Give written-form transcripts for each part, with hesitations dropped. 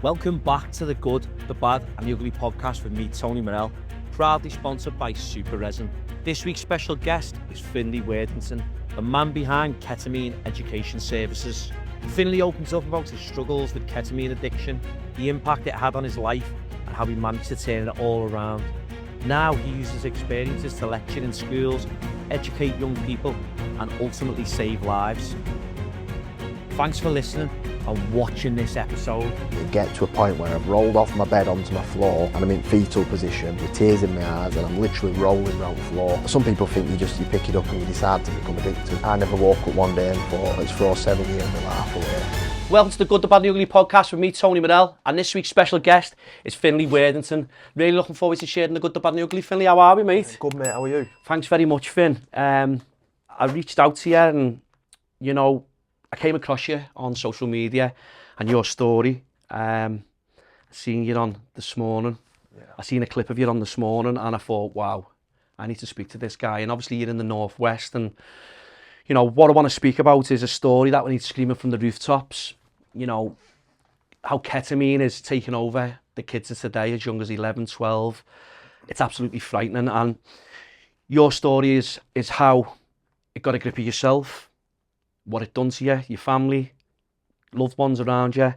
Welcome back to the Good, the Bad and the Ugly podcast with me, Tony Murrell, proudly sponsored by Super Resin. This week's special guest is Finley Worthington, the man behind Ketamine Education Services. Finley opens up about his struggles with ketamine addiction, the impact it had on his life, and how he managed to turn it all around. Now he uses experiences to lecture in schools, educate young people, and ultimately save lives. Thanks for listening and watching this episode. It get to a point where I've rolled off my bed onto my floor and I'm in fetal position with tears in my eyes and I'm literally rolling around the floor. Some people think you pick it up and you decide to become addicted. I never woke up one day and thought, let's throw 7 years of my life away. Welcome to the Good, the Bad and the Ugly podcast with me, Tony Murrell, and this week's special guest is Finley Worthington. Really looking forward to sharing the Good, the Bad and the Ugly. Finley, how are we, mate? Good, mate, how are you? Thanks very much, Finn. I reached out to you and, I came across you on social media and your story. Seen you on this morning. Yeah. I seen a clip of you on this morning and I thought, wow, I need to speak to this guy. And obviously you're in the Northwest and, what I want to speak about is a story that we need screaming from the rooftops. How ketamine is taking over the kids of today as young as 11, 12. It's absolutely frightening. And your story is how it got a grip of yourself, what it done to you, your family, loved ones around you.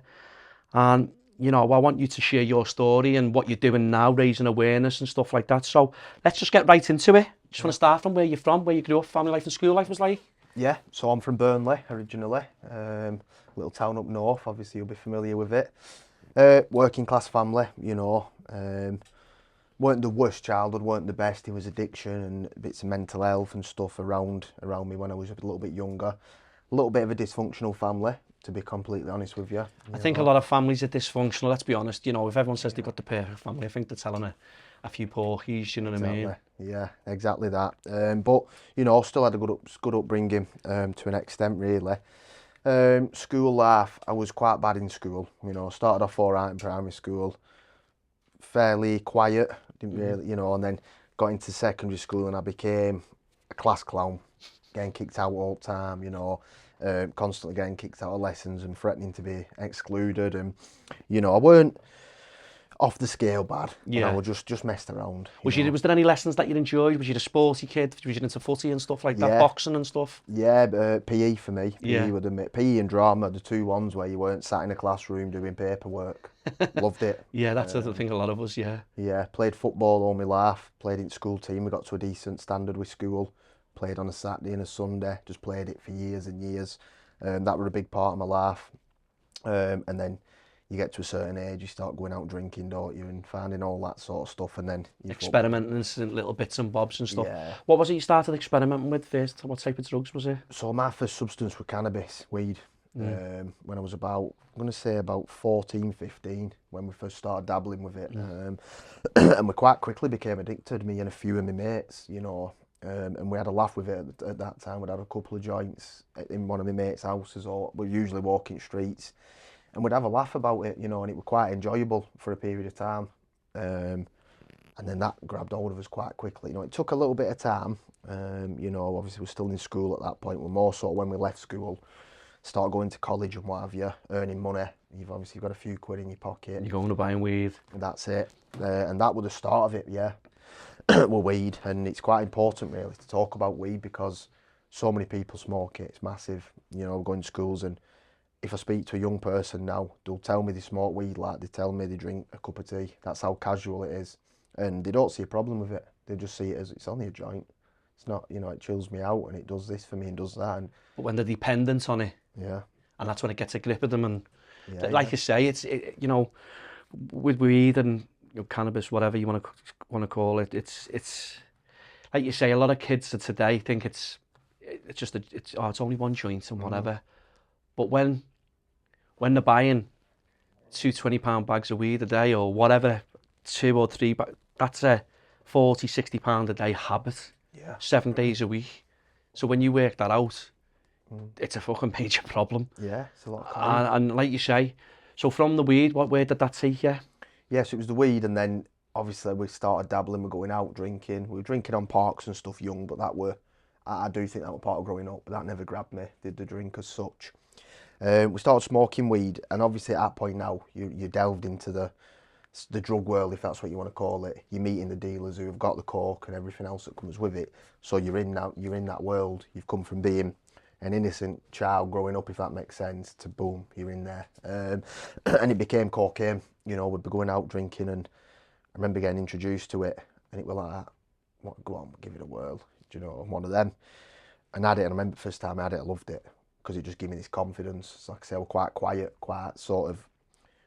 And, I want you to share your story and what you're doing now, raising awareness and stuff like that. So let's just get right into it. Just want to start from where you're from, where you grew up, family life and school life was like. Yeah, so I'm from Burnley originally, little town up north, obviously you'll be familiar with it. Working class family, weren't the worst childhood, weren't the best. It was addiction and bits of mental health and stuff around me when I was a little bit younger. A little bit of a dysfunctional family, to be completely honest with you. I think a lot of families are dysfunctional, let's be honest. If everyone says they've got the perfect family, I think they're telling a few porkies, you know what I mean? Yeah, exactly that. But, still had a good upbringing to an extent, really. School life, I was quite bad in school. Started off all right in primary school, fairly quiet, didn't really, and then got into secondary school and I became a class clown, getting kicked out all the time, constantly getting kicked out of lessons and threatening to be excluded. And, I weren't off the scale bad. Yeah. I just messed around. Was there any lessons that you enjoyed? Was you a sporty kid? Was you into footy and stuff like that, boxing and stuff? Yeah, PE for me. Yeah. PE and drama, the two ones where you weren't sat in a classroom doing paperwork. Loved it. Yeah, that's the thing, a lot of us, yeah. Yeah, played football all my life, played in school team, we got to a decent standard with school, played on a Saturday and a Sunday, just played it for years and years. That were a big part of my life. And then you get to a certain age, you start going out drinking, don't you, and finding all that sort of stuff, and then you experimenting in little bits and bobs and stuff. Yeah. What was it you started experimenting with first? What type of drugs was it? So my first substance was cannabis, weed. When I was about 14, 15, when we first started dabbling with it. And we quite quickly became addicted, me and a few of my mates, and we had a laugh with it at that time. We'd had a couple of joints in one of my mates' houses, or we're usually walking streets. And we'd have a laugh about it, and it was quite enjoyable for a period of time. And then that grabbed hold of us quite quickly. It took a little bit of time. Obviously we're still in school at that point. We're more sort of when we left school, start going to college and what have you, earning money. You've obviously got a few quid in your pocket. You're going to buying weed. And that's it. And that was the start of it, yeah. Well, weed. And it's quite important, really, to talk about weed because so many people smoke it. It's massive, going to schools and if I speak to a young person now, they'll tell me they smoke weed like they tell me they drink a cup of tea. That's how casual it is. And they don't see a problem with it. They just see it as it's only a joint. It's not, it chills me out and it does this for me and does that. And but when they're dependent on it, yeah, and that's when it gets a grip of them. And like you say, it's with weed and cannabis, whatever you want to call it, it's like you say, a lot of kids of today think it's only one joint and whatever. But when they're buying two £20 bags of weed a day or whatever, 2 or 3, that's a £40, £60 a day habit. Yeah. 7 days a week. So when you work that out, it's a fucking major problem. Yeah, it's a lot. And like you say, so from the weed, where did that take you? Yes, it was the weed, and then obviously we started dabbling. We're going out drinking. We were drinking on parks and stuff young, but I do think that was part of growing up. But that never grabbed me. Did the drink as such. We started smoking weed, and obviously at that point now, you delved into the drug world, if that's what you want to call it. You're meeting the dealers who have got the coke and everything else that comes with it. So you're in that world. You've come from being an innocent child growing up, if that makes sense, to boom, you're in there. And it became cocaine. We'd be going out drinking, and I remember getting introduced to it, and it was like that. What, go on, give it a whirl. I'm one of them. And I had it, and I remember the first time I had it, I loved it, because it just gave me this confidence. So like I say, I was quite quiet, quite sort of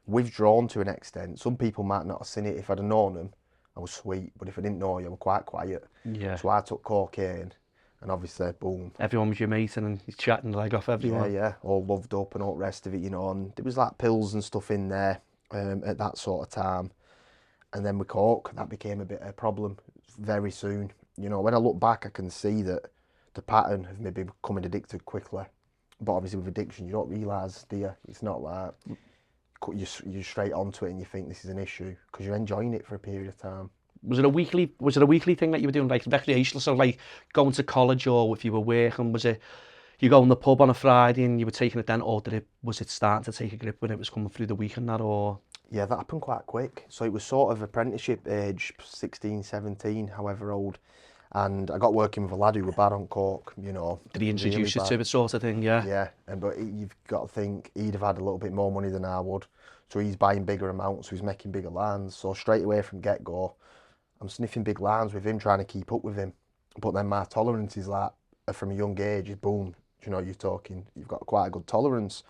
withdrawn to an extent. Some people might not have seen it. If I'd have known them, I was sweet, but if I didn't know you, I was quite quiet. Yeah. So I took cocaine, and obviously, boom. Everyone was your mate, and he's chatting the leg off everyone. Yeah, all loved up and all the rest of it, and there was like pills and stuff in there at that sort of time. And then with coke, that became a bit of a problem very soon. When I look back, I can see that the pattern of maybe becoming addicted quickly. But obviously with addiction, you don't realise, do you? It's not like you're straight onto it and you think this is an issue, because you're enjoying it for a period of time. Was it a weekly thing that you were doing, like recreational, so like going to college, or if you were working, was it you go in the pub on a Friday and you were taking it then, or was it starting to take a grip when it was coming through the week and that, or? Yeah, that happened quite quick. So it was sort of apprenticeship age, 16, 17, however old. And I got working with a lad who was bad on coke, Did he introduce really you to it, sort of thing, yeah? Yeah, but you've got to think, he'd have had a little bit more money than I would. So he's buying bigger amounts, so he's making bigger lines. So straight away from get-go, I'm sniffing big lines with him, trying to keep up with him. But then my tolerance is like, from a young age, is boom. You're talking, you've got quite a good tolerance.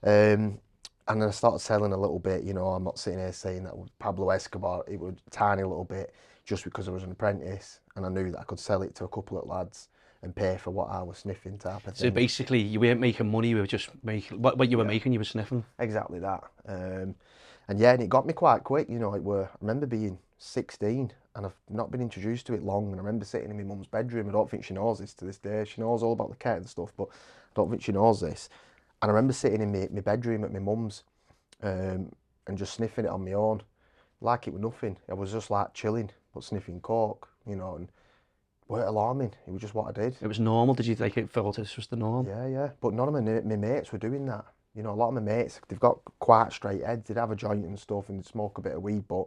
And then I started selling a little bit, I'm not sitting here saying that with Pablo Escobar, it was a tiny little bit, just because I was an apprentice, and I knew that I could sell it to a couple of lads and pay for what I was sniffing type of thing. So basically, you weren't making money, you were just making, what you were making, you were sniffing. Exactly that. And it got me quite quick, I remember being 16, and I've not been introduced to it long, and I remember sitting in my mum's bedroom. I don't think she knows this to this day. She knows all about the ket and stuff, but I don't think she knows this. And I remember sitting in my bedroom at my mum's and just sniffing it on my own, like it was nothing. I was just like chilling, but sniffing coke, and it weren't alarming. It was just what I did. It was normal. Did you think it felt it was just the norm? Yeah. But none of my mates were doing that. A lot of my mates, they've got quite straight heads. They'd have a joint and stuff and they'd smoke a bit of weed, but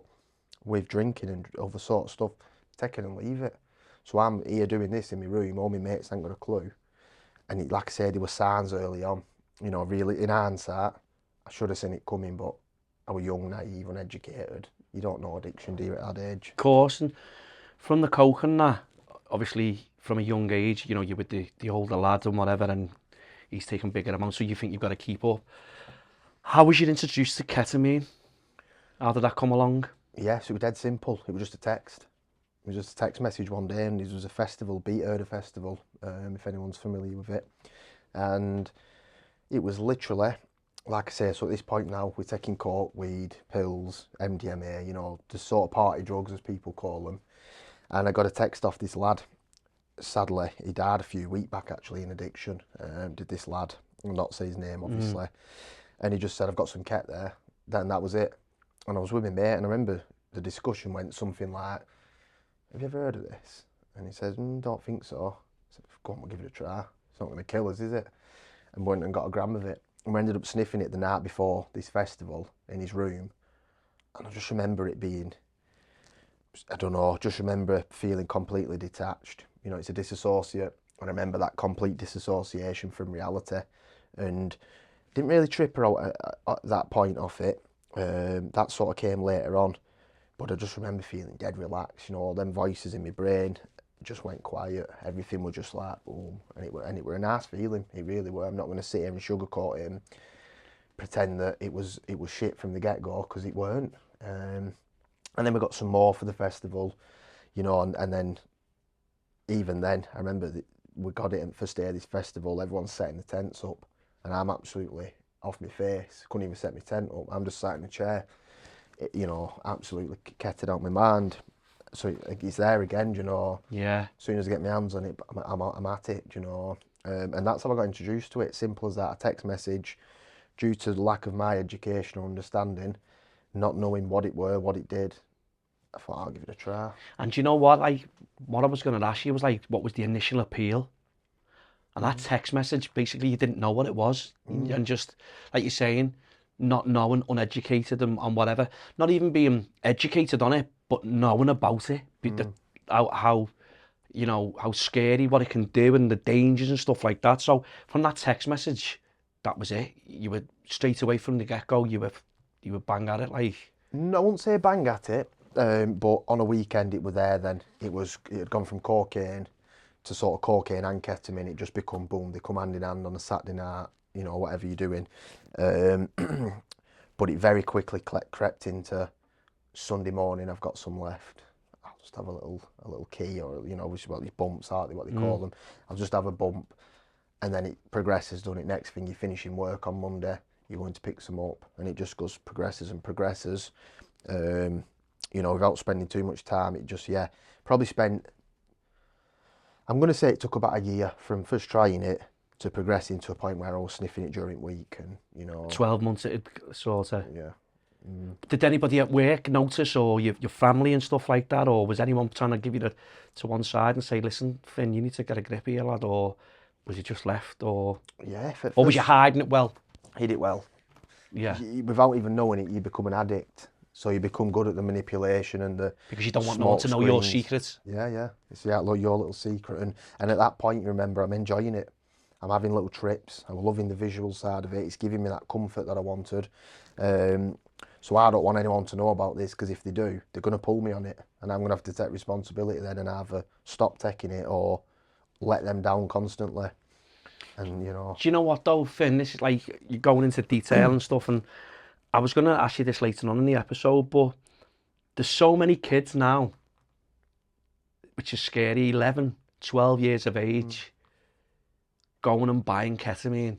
with drinking and other sort of stuff, take it and leave it. So I'm here doing this in my room. All my mates ain't got a clue. And like I said, there were signs early on. Really, in hindsight, I should have seen it coming, but I was young, naive, uneducated. You don't know addiction, do you, at that age? Of course, and from the coke and that, obviously from a young age, you're with the older lads and whatever, and he's taking bigger amounts, so you think you've got to keep up. How was you introduced to ketamine? How did that come along? Yes, it was dead simple. It was just a text. It was just a text message one day, and this was a festival, Beat Herder Festival, if anyone's familiar with it. And it was literally, like I say, so at this point now, we're taking coke, weed, pills, MDMA, the sort of party drugs as people call them. And I got a text off this lad. Sadly, he died a few weeks back actually in addiction. Did this lad, I'll not say his name obviously. And he just said, I've got some ket there. Then that was it. And I was with my mate, and I remember the discussion went something like, have you ever heard of this? And he says, don't think so. I said, go on, we'll give it a try. It's not going to kill us, is it? And went and got a gram of it. And we ended up sniffing it the night before this festival in his room. And I just remember it being, I don't know, just remember feeling completely detached. It's a disassociate. And I remember that complete disassociation from reality. And didn't really trip her out at that point off it. That sort of came later on. But I just remember feeling dead relaxed, all them voices in my brain just went quiet. Everything was just like boom, and it were a nice feeling. It really were. I'm not going to sit here and sugarcoat it and pretend that it was shit from the get-go, because it weren't. And then we got some more for the festival, and then even then, I remember that we got it in the first day of this festival. Everyone's setting the tents up, and I'm absolutely off my face. Couldn't even set my tent up. I'm just sat in a chair. Absolutely ketted out my mind. So it's there again, Yeah. As soon as I get my hands on it, I'm at it, And that's how I got introduced to it. Simple as that. A text message, due to the lack of my education or understanding, not knowing what it were, what it did. I thought I'll give it a try. And do you know what? Like, what I was going to ask you was like, what was the initial appeal? And that text message, basically, you didn't know what it was. And just, like you're saying, not knowing, uneducated and whatever. Not even being educated on it, but knowing about it. How, you know, how scary, what it can do and the dangers and stuff like that. So from that text message, that was it. You were straight away from the get-go, you were bang at it, like. No, I wouldn't say bang at it, but on a weekend it was there then. It had gone from cocaine to sort of cocaine and ketamine. It just become boom, they come hand in hand on a Saturday night, you know, whatever you're doing. But it very quickly crept into Sunday morning, I've got some left. I'll just have a little key, or, you know, which is what these bumps, aren't they, what they call them. I'll just have a bump, and then it progresses, doesn't it? Next thing, you're finishing work on Monday, you're going to pick some up, and it just progresses and progresses. You know, without spending too much time, it just, probably spent, I'm going to say it took about a year from first trying it to progressing to a point where I was sniffing it during the week, and, you know. 12 months, it sort of. Yeah. Did anybody at work notice, or your family and stuff like that, or was anyone trying to give you to one side and say, listen, Finn, you need to get a grip here, lad, or was you just left, or or was you hiding it well? Hid it well. Yeah. Without even knowing it, you become an addict. So you become good at the manipulation and the because you don't want no one to know your secrets. Yeah. It's your little secret, and at that point, you remember, I'm enjoying it. I'm having little trips. I'm loving the visual side of it. It's giving me that comfort that I wanted. So I don't want anyone to know about this, because if they do, they're going to pull me on it, and I'm going to have to take responsibility then and either stop taking it or let them down constantly. And, you know. Do you know what though, Finn? This is like, you're going into detail and stuff, and I was going to ask you this later on in the episode, but there's so many kids now, which is scary, 11, 12 years of age, going and buying ketamine.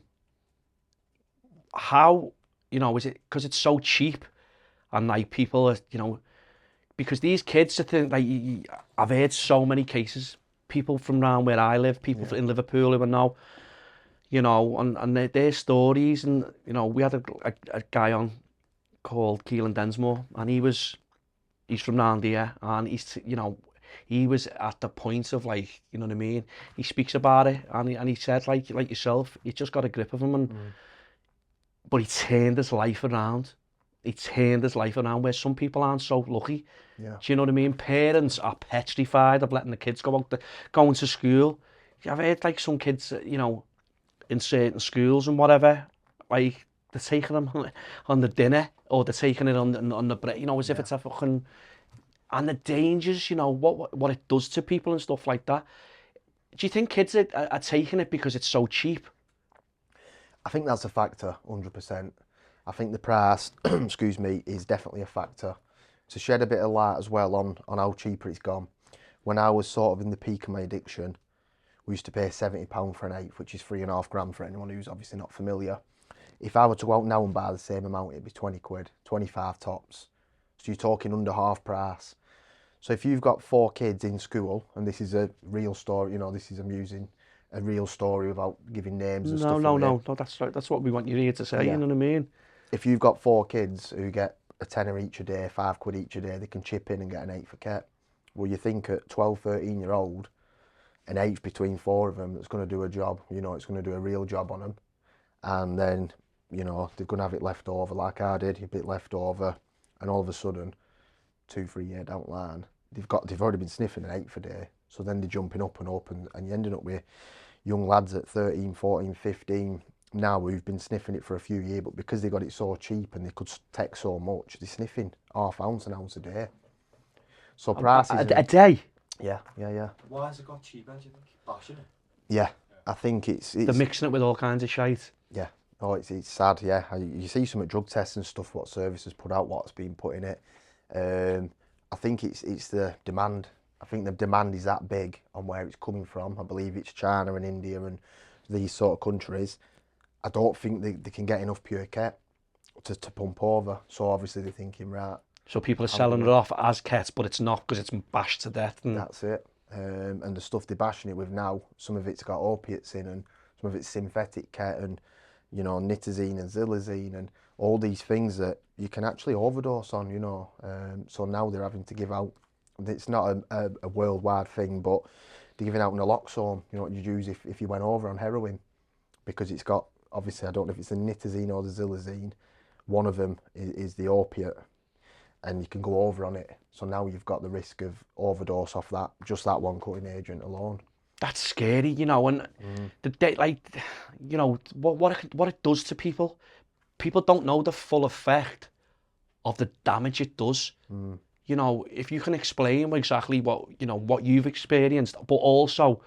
How, you know, is it because it's so cheap, and like people are, you know, because these kids are like, I've heard so many cases, people from around where I live, people in Liverpool who are now, you know, and their stories, and, you know, we had a guy on called Keelan Densmore, and he's from round here, and he's, you know, he was at the point of, like, you know what I mean, he speaks about it, and he said, like yourself, he just got a grip of him, and but he turned his life around. He turned his life around, where some people aren't so lucky. Yeah. Do you know what I mean? Parents are petrified of letting the kids going to school. I've heard, like, some kids, you know, in certain schools and whatever, like, they're taking them on the dinner, or they're taking it on the break, you know, as if it's a fucking, and the dangers, you know, what it does to people and stuff like that. Do you think kids are taking it because it's so cheap? I think that's a factor, 100%. I think the price, excuse me, is definitely a factor. To shed a bit of light as well on how cheaper it's gone. When I was sort of in the peak of my addiction, we used to pay £70 for an eighth, which is 3.5 grams for anyone who's obviously not familiar. If I were to go out now and buy the same amount, it'd be 20 quid, 25 tops. So you're talking under half price. So if you've got 4 kids in school, and this is a real story, you know, this is amusing, a real story without giving names and stuff. No, that's what we want you here to say, you know what I mean? If you've got 4 kids who get a tenner each a day, 5 quid each a day, they can chip in and get an eighth for ket. Well, you think at 12, 13-year-old, an eighth between 4 of them that's going to do a job, you know, it's going to do a real job on them. And then, you know, they're going to have it left over, like I did, a bit left over, and all of a sudden, 2-3 years down the line, they've already been sniffing an eighth a day. So then they're jumping up, and you're ending up with young lads at 13, 14, 15, now who've been sniffing it for a few years, but because they got it so cheap and they could take so much, they're sniffing half ounce, an ounce a day. So prices... A day? Yeah. Why has it got cheaper, do you think? Bashing it? Yeah, I think it's... They're mixing it with all kinds of shite. Yeah. Oh, it's sad, yeah. You see some at drug tests and stuff, what services put out, what's been put in it. I think it's the demand. I think the demand is that big on where it's coming from. I believe it's China and India and these sort of countries. I don't think they can get enough pure ket to pump over. So obviously they're thinking, right. So people are selling it off as ket, but it's not, because it's bashed to death. And that's it. And the stuff they're bashing it with now, some of it's got opiates in, and some of it's synthetic ket, and, you know, nitazine and xylazine and all these things that you can actually overdose on, you know. So now they're having to give out, it's not a worldwide thing, but they're giving out naloxone, you know what you'd use if you went over on heroin, because it's got, obviously I don't know if it's the nitazine or the xylazine, one of them is the opiate, and you can go over on it. So now you've got the risk of overdose off that, just that one cutting agent alone. That's scary, you know, and like, you know, what it does to people. People don't know the full effect of the damage it does. You know, if you can explain exactly what, you know, what you've experienced, but also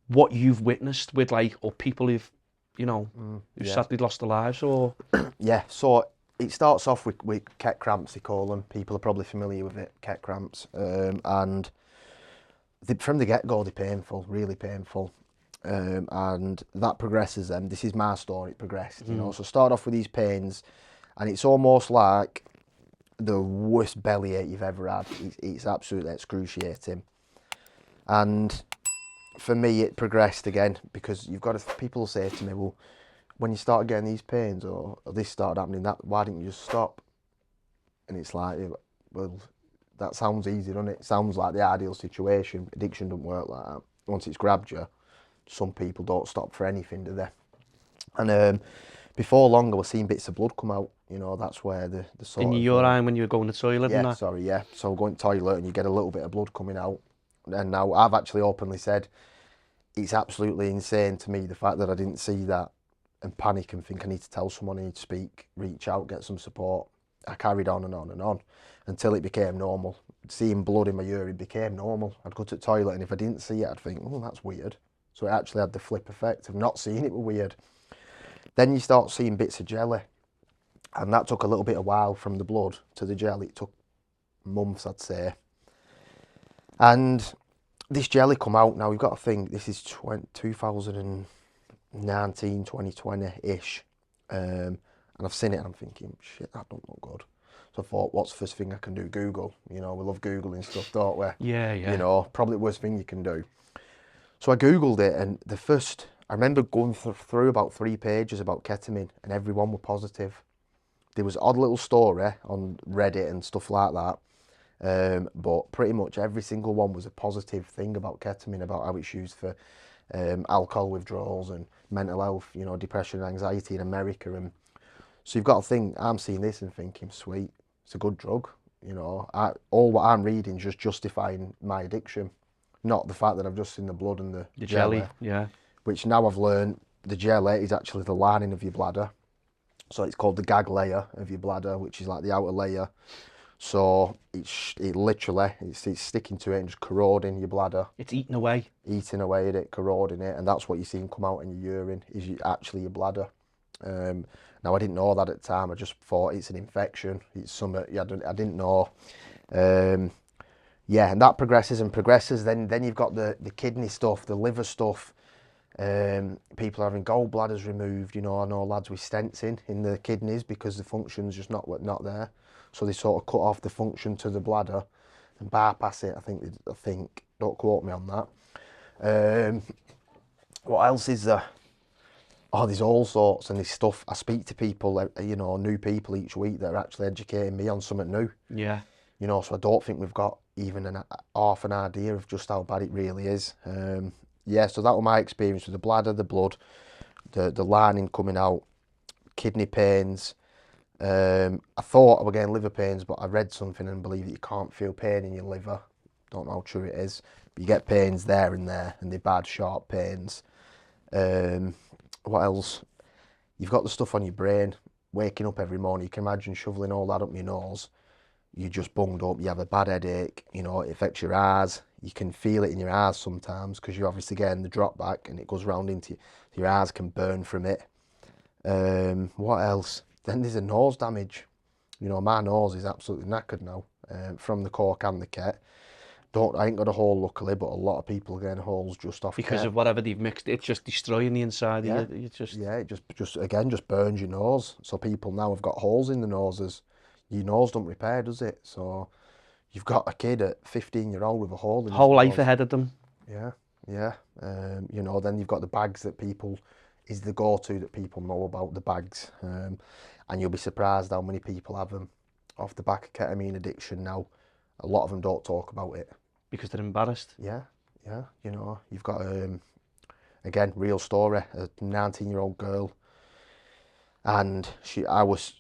what you've witnessed with, like, or people who've, you know, who've sadly lost their lives, or... Yeah, so it starts off with ket cramps, they call them. People are probably familiar with it, ket cramps. And from the get-go, they're painful, really painful. And that progresses them. This is my story, it progressed, you know. So start off with these pains, and it's almost like the worst bellyache you've ever had. It's absolutely excruciating. And for me, it progressed again, because you've got to, people say to me, well, when you start getting these pains or this started happening, why didn't you just stop? And it's like, well, that sounds easy, doesn't it? It sounds like the ideal situation. Addiction doesn't work like that. Once it's grabbed you, some people don't stop for anything, do they? And before long, I was seeing bits of blood come out. You know, that's where the sort in of... your urine when you were going to the toilet and that? Sorry, yeah. So going to the toilet and you get a little bit of blood coming out. And now I've actually openly said, it's absolutely insane to me, the fact that I didn't see that and panic and think I need to tell someone, I need to speak, reach out, get some support. I carried on and on and on until it became normal. Seeing blood in my urine became normal. I'd go to the toilet, and if I didn't see it, I'd think, oh, that's weird. So it actually had the flip effect of not seeing it was weird. Then you start seeing bits of jelly, and that took a little bit of while from the blood to the jelly. It took months, I'd say. And this jelly come out, now we've got to think, this is 2019, 2020-ish. And I've seen it and I'm thinking, shit, that don't look good. So I thought, what's the first thing I can do? Google. You know, we love Googling stuff, don't we? Yeah. You know, probably the worst thing you can do. So I Googled it, and I remember going through about 3 pages about ketamine, and everyone were positive. There was an odd little story on Reddit and stuff like that. But pretty much every single one was a positive thing about ketamine, about how it's used for alcohol withdrawals and mental health, you know, depression and anxiety in America. And so you've got to think, I'm seeing this and thinking, sweet, it's a good drug. You know, all what I'm reading is just justifying my addiction, not the fact that I've just seen the blood and the jelly. Yeah. Which now I've learned, the jelly is actually the lining of your bladder. So it's called the gag layer of your bladder, which is like the outer layer. So it literally, it's sticking to it and just corroding your bladder. It's eating away. Eating away at it, corroding it, and that's what you're seeing come out in your urine, is actually your bladder. Now, I didn't know that at the time. I just thought it's an infection. It's something, I didn't know. Yeah, and that progresses and progresses. Then you've got the kidney stuff, the liver stuff. People are having gallbladders removed. You know, I know lads with stents in the kidneys because the function's just not there. So they sort of cut off the function to the bladder and bypass it. I think. Don't quote me on that. What else is there? Oh, there's all sorts, and there's stuff. I speak to people, you know, new people each week that are actually educating me on something new. Yeah. You know, so I don't think we've got even half an idea of just how bad it really is. Yeah, so that was my experience with the bladder, the blood, the lining coming out, kidney pains. I thought I was getting liver pains, but I read something and believe that you can't feel pain in your liver. Don't know how true it is, but you get pains there, and they're bad, sharp pains. What else? You've got the stuff on your brain, waking up every morning. You can imagine shoveling all that up your nose. You're just bunged up, you have a bad headache, you know, it affects your eyes. You can feel it in your eyes sometimes because you're obviously getting the drop back and it goes round into your eyes, can burn from it. What else? Then there's a nose damage. You know, my nose is absolutely knackered now from the coke and the ket. I ain't got a hole luckily, but a lot of people are getting holes just off because ket. of whatever they've mixed. It's just destroying the inside. Yeah. Of you. Yeah, it just burns your nose. So people now have got holes in the noses. Your nose don't repair, does it? So you've got a kid at 15-year-old with a hole in his whole life nose. ahead of them. Yeah. You know, then you've got the bags that is the go-to that people know about, the bags. And you'll be surprised how many people have them off the back of ketamine addiction now. A lot of them don't talk about it. Because they're embarrassed. Yeah. Yeah, you know, you've got, again, real story, a 19-year-old girl, and I was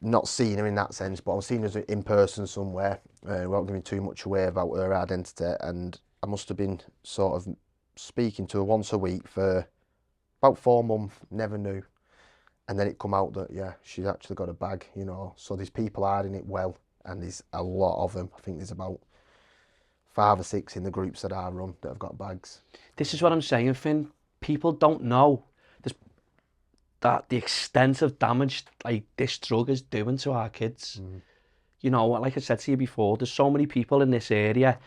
not seeing her in that sense, but I was seeing her in person somewhere, without giving too much away about her identity, and I must have been sort of speaking to her once a week for about 4 months, never knew. And then it come out that, yeah, she's actually got a bag, you know. So there's people hiding it well, and there's a lot of them. I think there's about 5 or 6 in the groups that I run that have got bags. This is what I'm saying, Finn. People don't know that the extent of damage like this drug is doing to our kids. You know, like I said to you before, there's so many people in this area,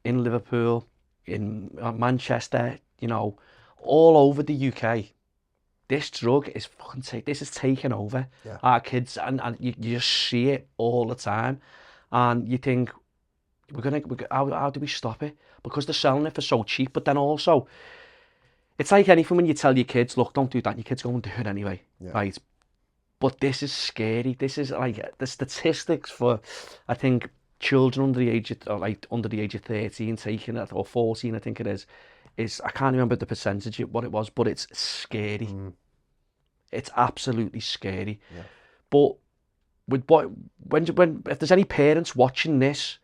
in Liverpool, in Manchester, you know, all over the UK. This drug is this is taking over our kids, and you just see it all the time, and you think how do we stop it? Because they're selling it for so cheap. But then also, it's like anything when you tell your kids, look, don't do that, and your kids go and do it anyway, right? But this is scary. This is like the statistics for, I think, children under the age of 13 taking it, or 14, I think it is I can't remember the percentage what it was, but it's scary. It's absolutely scary. But with when if there's any parents watching this,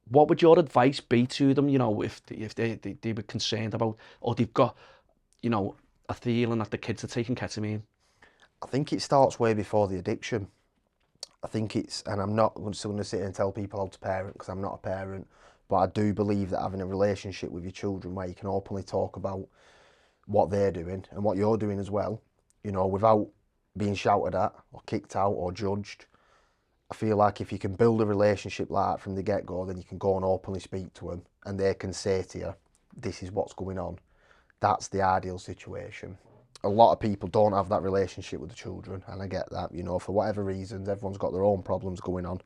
what would your advice be to them? You know, if they were concerned about, or they've got, you know, a feeling that the kids are taking ketamine. I think it starts way before the addiction. I think it's, and I'm not going to sit here and tell people how to parent, because I'm not a parent, but I do believe that having a relationship with your children where you can openly talk about what they're doing and what you're doing as well, you know, without being shouted at or kicked out or judged. I feel like if you can build a relationship like that from the get-go, then you can go and openly speak to them, and they can say to you, this is what's going on. That's the ideal situation. A lot of people don't have that relationship with the children, and I get that, you know, for whatever reasons, everyone's got their own problems going on.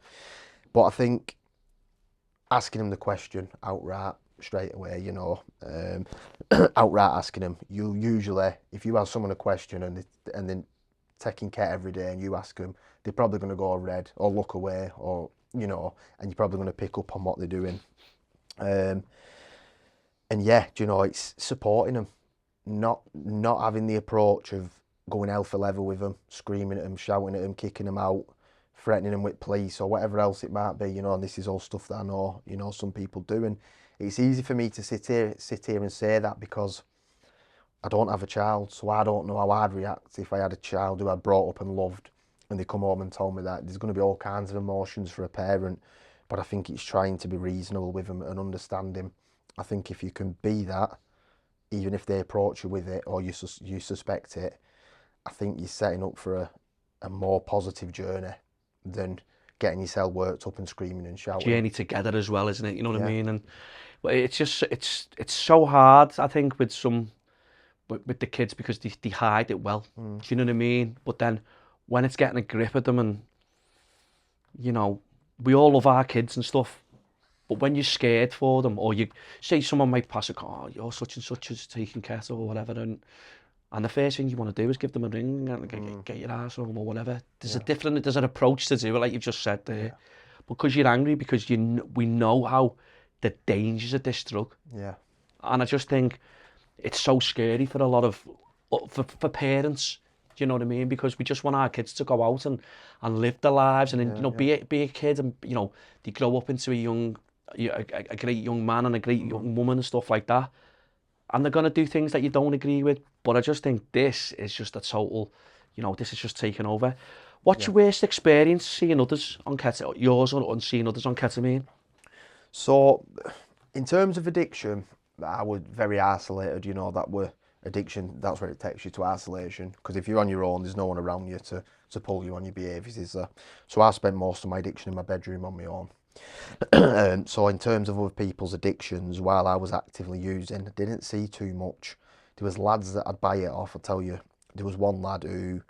But I think asking them the question outright, straight away, you know, outright asking them, you usually, if you ask someone a question and then taking care every day and you ask them, they're probably going to go red or look away, or, you know, and you're probably going to pick up on what they're doing. And yeah, you know, it's supporting them, not having the approach of going alpha level with them, screaming at them, shouting at them, kicking them out, threatening them with police or whatever else it might be, you know. And this is all stuff that I know, you know, some people do, and it's easy for me to sit here and say that because I don't have a child, so I don't know how I'd react if I had a child who I brought up and loved, and they come home and told me that. There's going to be all kinds of emotions for a parent, but I think it's trying to be reasonable with them and understanding. I think if you can be that, even if they approach you with it or you suspect it, I think you're setting up for a more positive journey than getting yourself worked up and screaming and shouting. Journey together as well, isn't it? You know what I mean? And it's just it's so hard, I think, with the kids, because they hide it well. Do you know what I mean? But then when it's getting a grip of them, and you know, we all love our kids and stuff, but when you're scared for them, or you say someone might pass a car, oh, you're such and such is taking keto or whatever, and the first thing you want to do is give them a ring and get your ass home or whatever. There's there's an approach to do it, like you've just said there, because you're angry, because we know how the dangers of this drug. And I just think it's so scary for a lot of for parents. Do you know what I mean? Because we just want our kids to go out and live their lives, and then, you know, be a kid, and you know, they grow up into a great young man and a great young woman and stuff like that, and they're gonna do things that you don't agree with. But I just think this is just a total, you know, this is just taking over. What's your worst experience seeing others on ketamine? Yours or seeing others on ketamine? So, in terms of addiction, I was very isolated. You know, that were addiction. That's where it takes you to isolation. Because if you're on your own, there's no one around you to pull you on your behaviours, is there? So I spent most of my addiction in my bedroom on my own. So in terms of other people's addictions, while I was actively using, I didn't see too much. There was lads that I'd buy it off. I tell you, there was one lad who,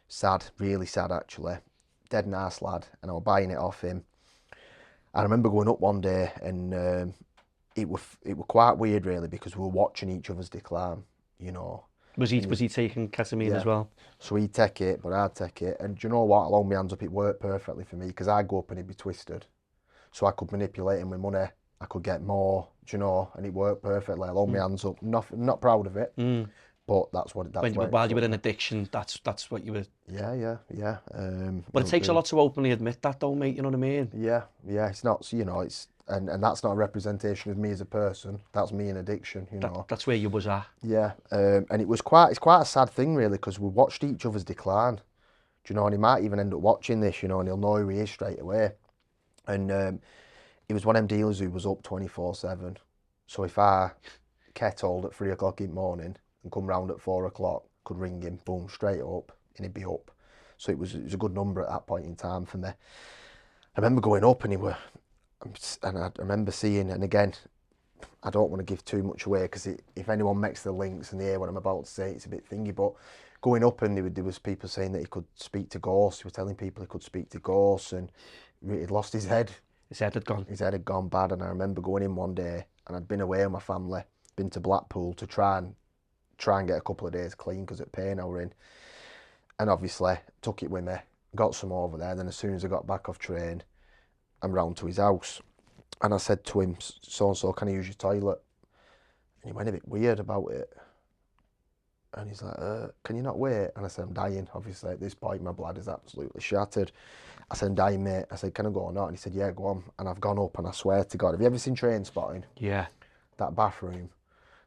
sad, really sad actually, dead nice lad, and I was buying it off him. I remember going up one day, and it were quite weird really, because we were watching each other's decline, you know. Was he taking ketamine as well? So he'd take it, but I'd take it. And do you know what? I'll hold my hands up, it worked perfectly for me, because I'd go up and he'd be twisted. So I could manipulate him with money, I could get more, do you know, and it worked perfectly. I hold my hands up. Not proud of it, but that's what While you were in addiction, that's what you were. Yeah. But it takes a lot to openly admit that, though, mate. You know what I mean? Yeah. It's not, you know, it's and that's not a representation of me as a person. That's me in addiction, you know. That's where you was at. Yeah, and it's quite a sad thing really, because we watched each other's decline. Do you know? And he might even end up watching this, you know, and he'll know who he is straight away. And he was one of them dealers who was up 24/7. So if I kettled at 3 o'clock in the morning and come round at 4 o'clock, could ring him, boom, straight up, and he'd be up. So it was a good number at that point in time for me. I remember going up and I remember seeing, and again, I don't want to give too much away because if anyone makes the links and they hear what I'm about to say, it's a bit thingy, but going up and there was people saying that he could speak to ghosts. He was telling people he could speak to ghosts, and he'd lost his head. His head had gone. His head had gone bad, and I remember going in one day, and I'd been away with my family, been to Blackpool to try and get a couple of days clean because of the pain I were in. And obviously, took it with me, got some over there. Then as soon as I got back off train, I'm round to his house. And I said to him, so-and-so, can I use your toilet? And he went a bit weird about it. And he's like, can you not wait? And I said, I'm dying. Obviously, at this point, my bladder's absolutely shattered. I said, I'm dying, mate. I said, can I go or not? And he said, yeah, go on. And I've gone up, and I swear to God, have you ever seen Trainspotting? Yeah. That bathroom,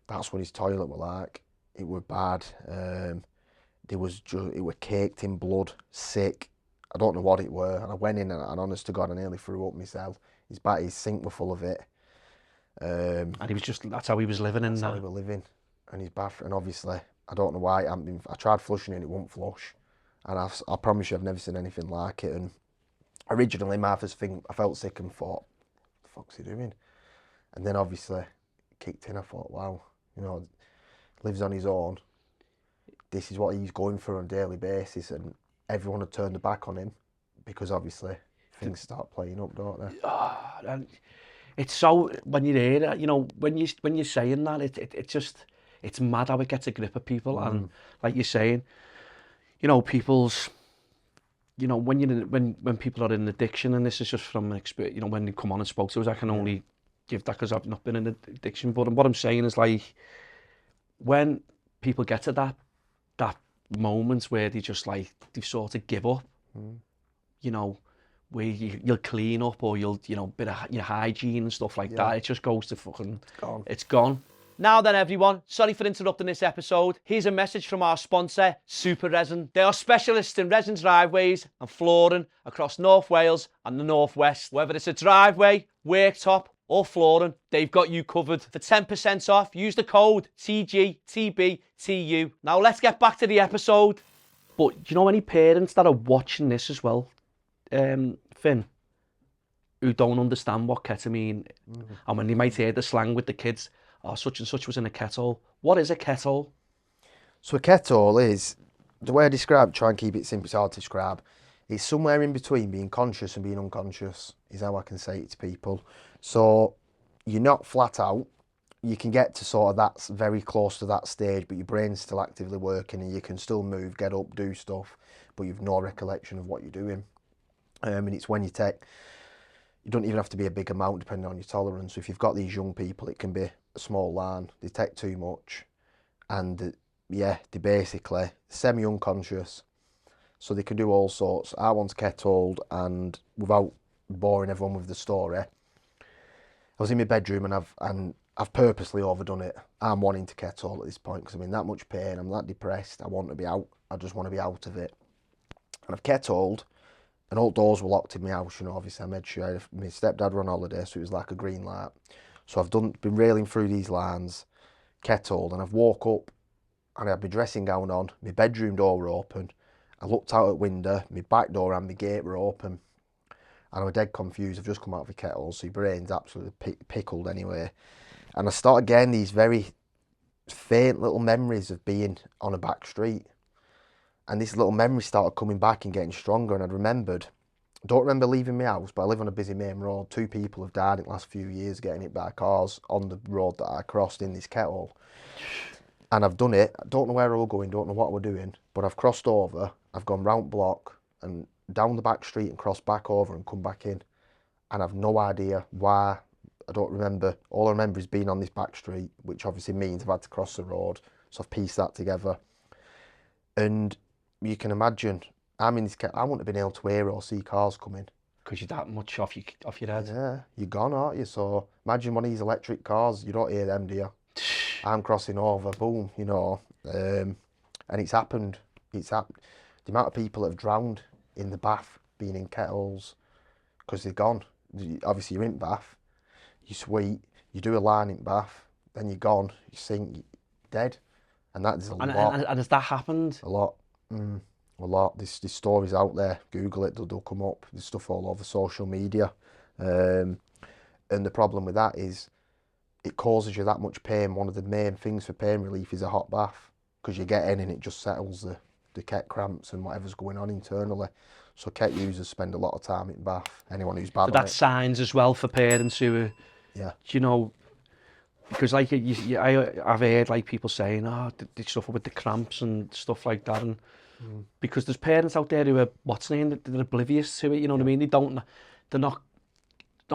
that's what his toilet were like. It were bad. It were caked in blood, sick. I don't know what it were. And I went in, and honest to God, I nearly threw up myself. His sink were full of it. And he was that's how he was living in that. That's how he was living. And his bathroom, and obviously, I don't know why I tried flushing it and it won't flush. And I promise you, I've never seen anything like it. And originally, my first thing, I felt sick and thought, what the fuck's he doing? And then obviously, kicked in, I thought, wow, you know, lives on his own. This is what he's going through on a daily basis. And everyone had turned their back on him because obviously things start playing up, don't they? And it's so, when you hear it, you know, when you're saying that, it's mad how it gets a grip of people. And like you're saying, you know, when people are in addiction, and this is just from experience, you know, when they come on and spoke to us, I can only give that because I've not been in addiction. But what I'm saying is, like, when people get to that moment where they just like, they sort of give up, you know, where you'll clean up or you'll, you know, bit of your hygiene and stuff like that. It just goes to fucking, it's gone. Now then, everyone, sorry for interrupting this episode. Here's a message from our sponsor, Super Resin. They are specialists in resin driveways and flooring across North Wales and the North West. Whether it's a driveway, worktop or flooring, they've got you covered. For 10% off, use the code TGTBTU. Now let's get back to the episode. But you know, any parents that are watching this as well, Finn, who don't understand what ketamine, and when they might hear the slang with the kids, oh, such and such was in a kettle. What is a kettle? So a kettle is, the way I describe, try and keep it simple, it's hard to describe. It's somewhere in between being conscious and being unconscious, is how I can say it to people. So you're not flat out. You can get to sort of that's very close to that stage, but your brain's still actively working and you can still move, get up, do stuff, but you've no recollection of what you're doing. And it's when you don't even have to be a big amount depending on your tolerance. So if you've got these young people, it can be a small line, they take too much, and they're basically semi-unconscious, so they can do all sorts. I once kettled, and without boring everyone with the story, I was in my bedroom and I've purposely overdone it. I'm wanting to kettle at this point because I'm in that much pain, I'm that depressed, I want to be out, I just want to be out of it. And I've kettled, and all doors were locked in my house, you know, obviously I made sure my stepdad were on holiday, so it was like a green light. So I've been railing through these lines, kettled, and I've woke up and I had my dressing gown on, my bedroom door were open, I looked out at the window, my back door and my gate were open, and I was dead confused. I've just come out of a kettle, so your brain's absolutely pickled anyway. And I started getting these very faint little memories of being on a back street. And this little memory started coming back and getting stronger, and I don't remember leaving my house, but I live on a busy main road. 2 people have died in the last few years getting hit by cars on the road that I crossed in this kettle. And I've done it. I don't know where I was going, don't know what we're doing, but I've crossed over, I've gone round block and down the back street and crossed back over and come back in. And I've no idea why I don't remember. All I remember is being on this back street, which obviously means I've had to cross the road. So I've pieced that together. And you can imagine, I'm in this car, I wouldn't have been able to hear or see cars coming. Because you're that much off your head. Yeah, you're gone, aren't you? So imagine one of these electric cars, you don't hear them, do you? I'm crossing over, boom, you know. And it's happened. The amount of people that have drowned in the bath, being in kettles, because they're gone. Obviously, you're in bath, you sweat, you do a line in bath, then you're gone, you sink, you're dead. And that is a lot. And has that happened? A lot. A lot. There's stories out there. Google it, they'll come up. There's stuff all over social media. And the problem with that is it causes you that much pain. One of the main things for pain relief is a hot bath, because you get in and it just settles the ket cramps and whatever's going on internally. So ket users spend a lot of time in bath. Anyone who's bad So on that's signs as well for parents who are, yeah. you know, because like I've heard like people saying, oh, they suffer with the cramps and stuff like that, and because there's parents out there who are they're oblivious to it. You know what I mean? They're not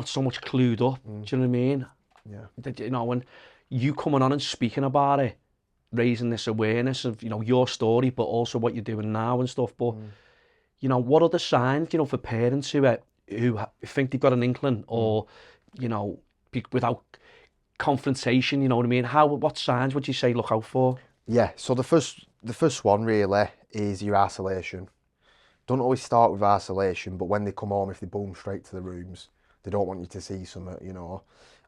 so much clued up. Do you know what I mean? Yeah. You know, when you coming on and speaking about it, raising this awareness of, you know, your story, but also what you're doing now and stuff. But you know, what are the signs, you know, for parents who think they've got an inkling, or you know, without confrontation, you know what I mean? What signs would you say look out for? Yeah, so the first one really is your isolation. Don't always start with isolation, but when they come home, if they boom straight to the rooms, they don't want you to see something, you know,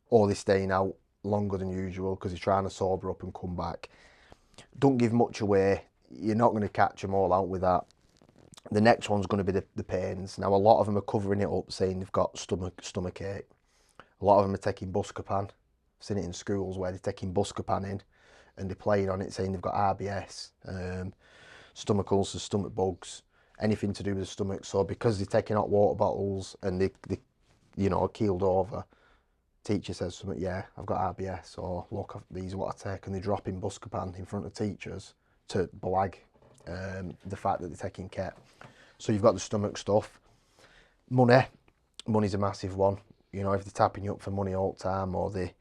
or they're staying out longer than usual because they're trying to sober up and come back. Don't give much away. You're not going to catch them all out with that. The next one's going to be the pains. Now, a lot of them are covering it up, saying they've got stomach ache. A lot of them are taking Buscopan. I've seen it in schools where they're taking Buscopan in and they're playing on it, saying they've got RBS, stomach ulcers, stomach bugs, anything to do with the stomach. So because they're taking hot water bottles and they you know, keeled over, teacher says something, yeah, I've got RBS, or look, these are what I take, and they're dropping Buscopan in front of teachers to blag the fact that they're taking Ket. So you've got the stomach stuff. Money's a massive one. You know, if they're tapping you up for money all the time, or they're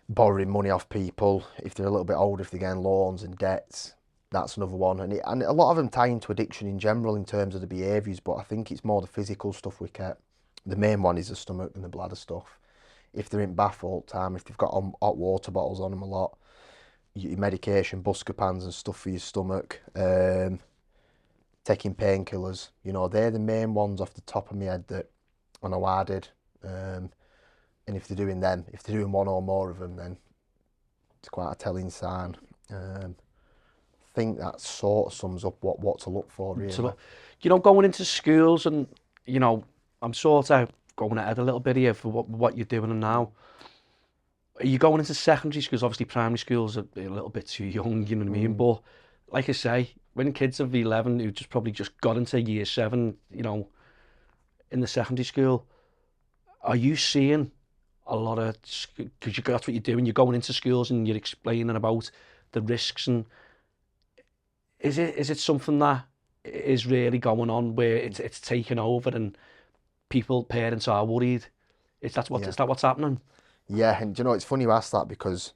borrowing money off people, if they're a little bit older, if they're getting loans and debts, that's another one. And a lot of them tie into addiction in general in terms of the behaviours, but I think it's more the physical stuff we Ket. The main one is the stomach and the bladder stuff. If they're in bath all the time, if they've got hot water bottles on them a lot, your medication, Buscopans and stuff for your stomach, taking painkillers, you know, they're the main ones off the top of my head that I know I did. And if they're doing them, if they're doing one or more of them, then it's quite a telling sign. I think that sort of sums up what to look for, really. So, you know, going into schools, and, you know, I'm sort of going ahead a little bit here for what you're doing now. Are you going into secondary schools? Obviously, primary schools are a little bit too young, you know what I mean? But, like I say, when kids of 11 who probably just got into year 7, you know, in the secondary school, are you seeing a lot of, because that's what you're doing, you're going into schools and you're explaining about the risks, and is it something that is really going on where it's taken over and parents are worried? Is that what's happening? Yeah, and you know, it's funny you ask that, because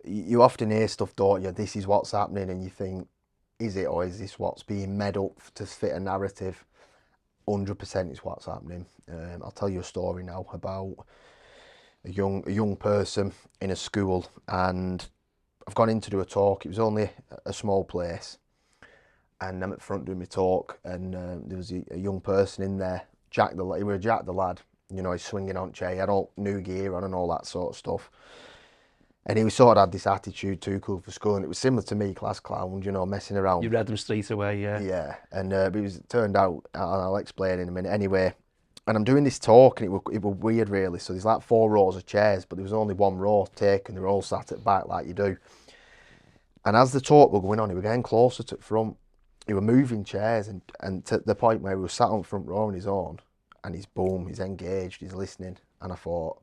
you often hear stuff, don't you? This is what's happening, and you think, is it, or is this what's being made up to fit a narrative? 100% is what's happening. I'll tell you a story now about a young person in a school, and I've gone in to do a talk. It was only a small place, and I'm at front doing my talk, and there was a young person in there, Jack the lad. You know, he's swinging on chair, he had all new gear on and all that sort of stuff. And he was sort of had this attitude, too cool for school, and it was similar to me, class clown, you know, messing around. You read them straight away, yeah. Yeah, and it turned out, I'll explain in a minute. Anyway, and I'm doing this talk, and it was weird, really. So there's like 4 rows of chairs, but there was only 1 row taken. They were all sat at the back like you do. And as the talk was going on, he was getting closer to the front. He were moving chairs, and to the point where he was sat on the front row on his own, and he's engaged, he's listening. And I thought,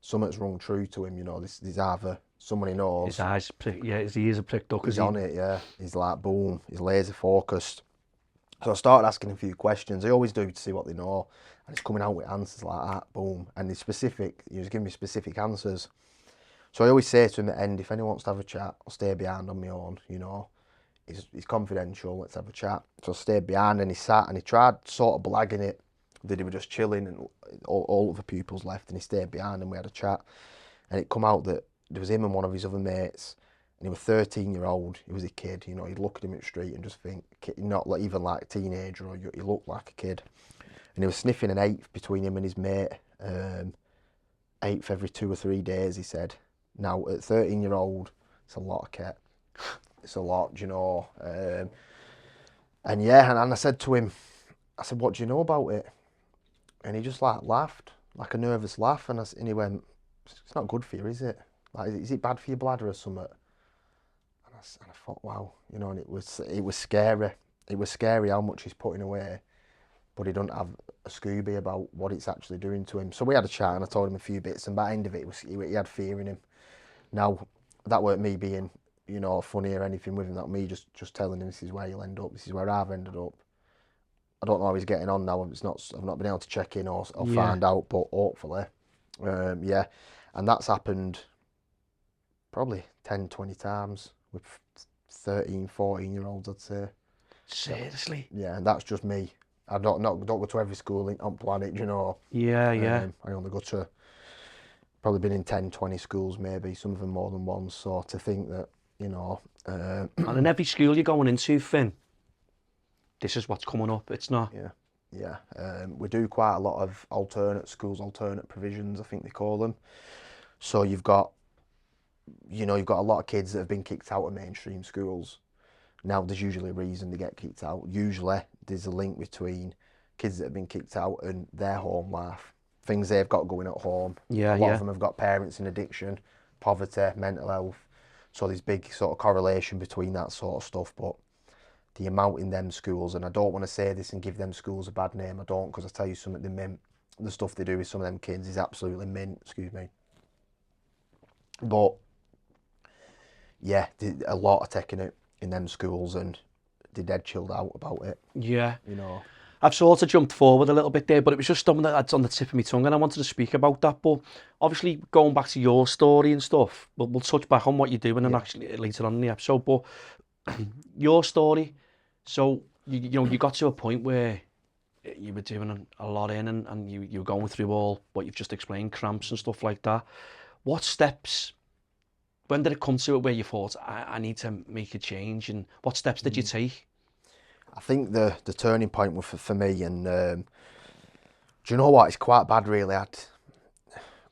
something's rung true to him, you know, this either someone he knows. His eyes, his ears are pricked up. He's on it, yeah. He's like, boom, he's laser focused. So I started asking a few questions. I always do to see what they know. And he's coming out with answers like that, boom. And he was giving me specific answers. So I always say to him at the end, if anyone wants to have a chat, I'll stay behind on my own, you know. It's confidential, let's have a chat. So I stayed behind and he sat and he tried sort of blagging it that he was just chilling and all of the pupils left, and he stayed behind and we had a chat. And it come out that there was him and one of his other mates, and he was 13-year-old, he was a kid, you know, you'd look at him in the street and just think, not like, even like a teenager, or he looked like a kid. And he was sniffing an eighth between him and his mate, eighth every 2 or 3 days, he said. Now, at 13-year-old, it's a lot of kit. It's a lot, you know. And yeah, and I said to him, I said, what do you know about it? And he just like laughed, like a nervous laugh. And he went, it's not good for you, is it? Like, is it bad for your bladder or something? And I thought, wow, you know, and it was scary. It was scary how much he's putting away, but he doesn't have a Scooby about what it's actually doing to him. So we had a chat and I told him a few bits, and by the end of it, he had fear in him. Now, that weren't me being, you know, funny or anything with him. That me just telling him this is where you'll end up. This is where I've ended up. I don't know how he's getting on now. I've not been able to check in or find out, but hopefully, yeah. And that's happened probably 10, 20 times with 13, 14-year-olds, I'd say. Seriously? Yeah, and that's just me. I don't go to every school on planet, you know. Yeah, yeah. I only go to, probably been in 10, 20 schools maybe, some of them more than once. So to think that, you know... And in every school you're going into, Finn, this is what's coming up, it's not... Yeah. We do quite a lot of alternate schools, alternate provisions, I think they call them. So you've got a lot of kids that have been kicked out of mainstream schools. Now, there's usually a reason they get kicked out. Usually, there's a link between kids that have been kicked out and their home life, things they've got going at home. Yeah, a lot of them have got parents in addiction, poverty, mental health. So there's big sort of correlation between that sort of stuff. But the amount in them schools, and I don't want to say this and give them schools a bad name, I don't, because I tell you something, the stuff they do with some of them kids is absolutely mint, excuse me. But yeah, a lot are taking it in them schools and they're dead chilled out about it. Yeah. You know. I've sort of jumped forward a little bit there, but it was just something that's on the tip of my tongue and I wanted to speak about that. But obviously going back to your story and stuff, we'll touch back on what you're doing and actually later on in the episode. But your story, so you got to a point where you were doing a lot in and you were going through all what you've just explained, cramps and stuff like that. What steps, when did it come to it where you thought, I need to make a change, and what steps did you take? I think the turning point was for me, and do you know what, it's quite bad really. I'd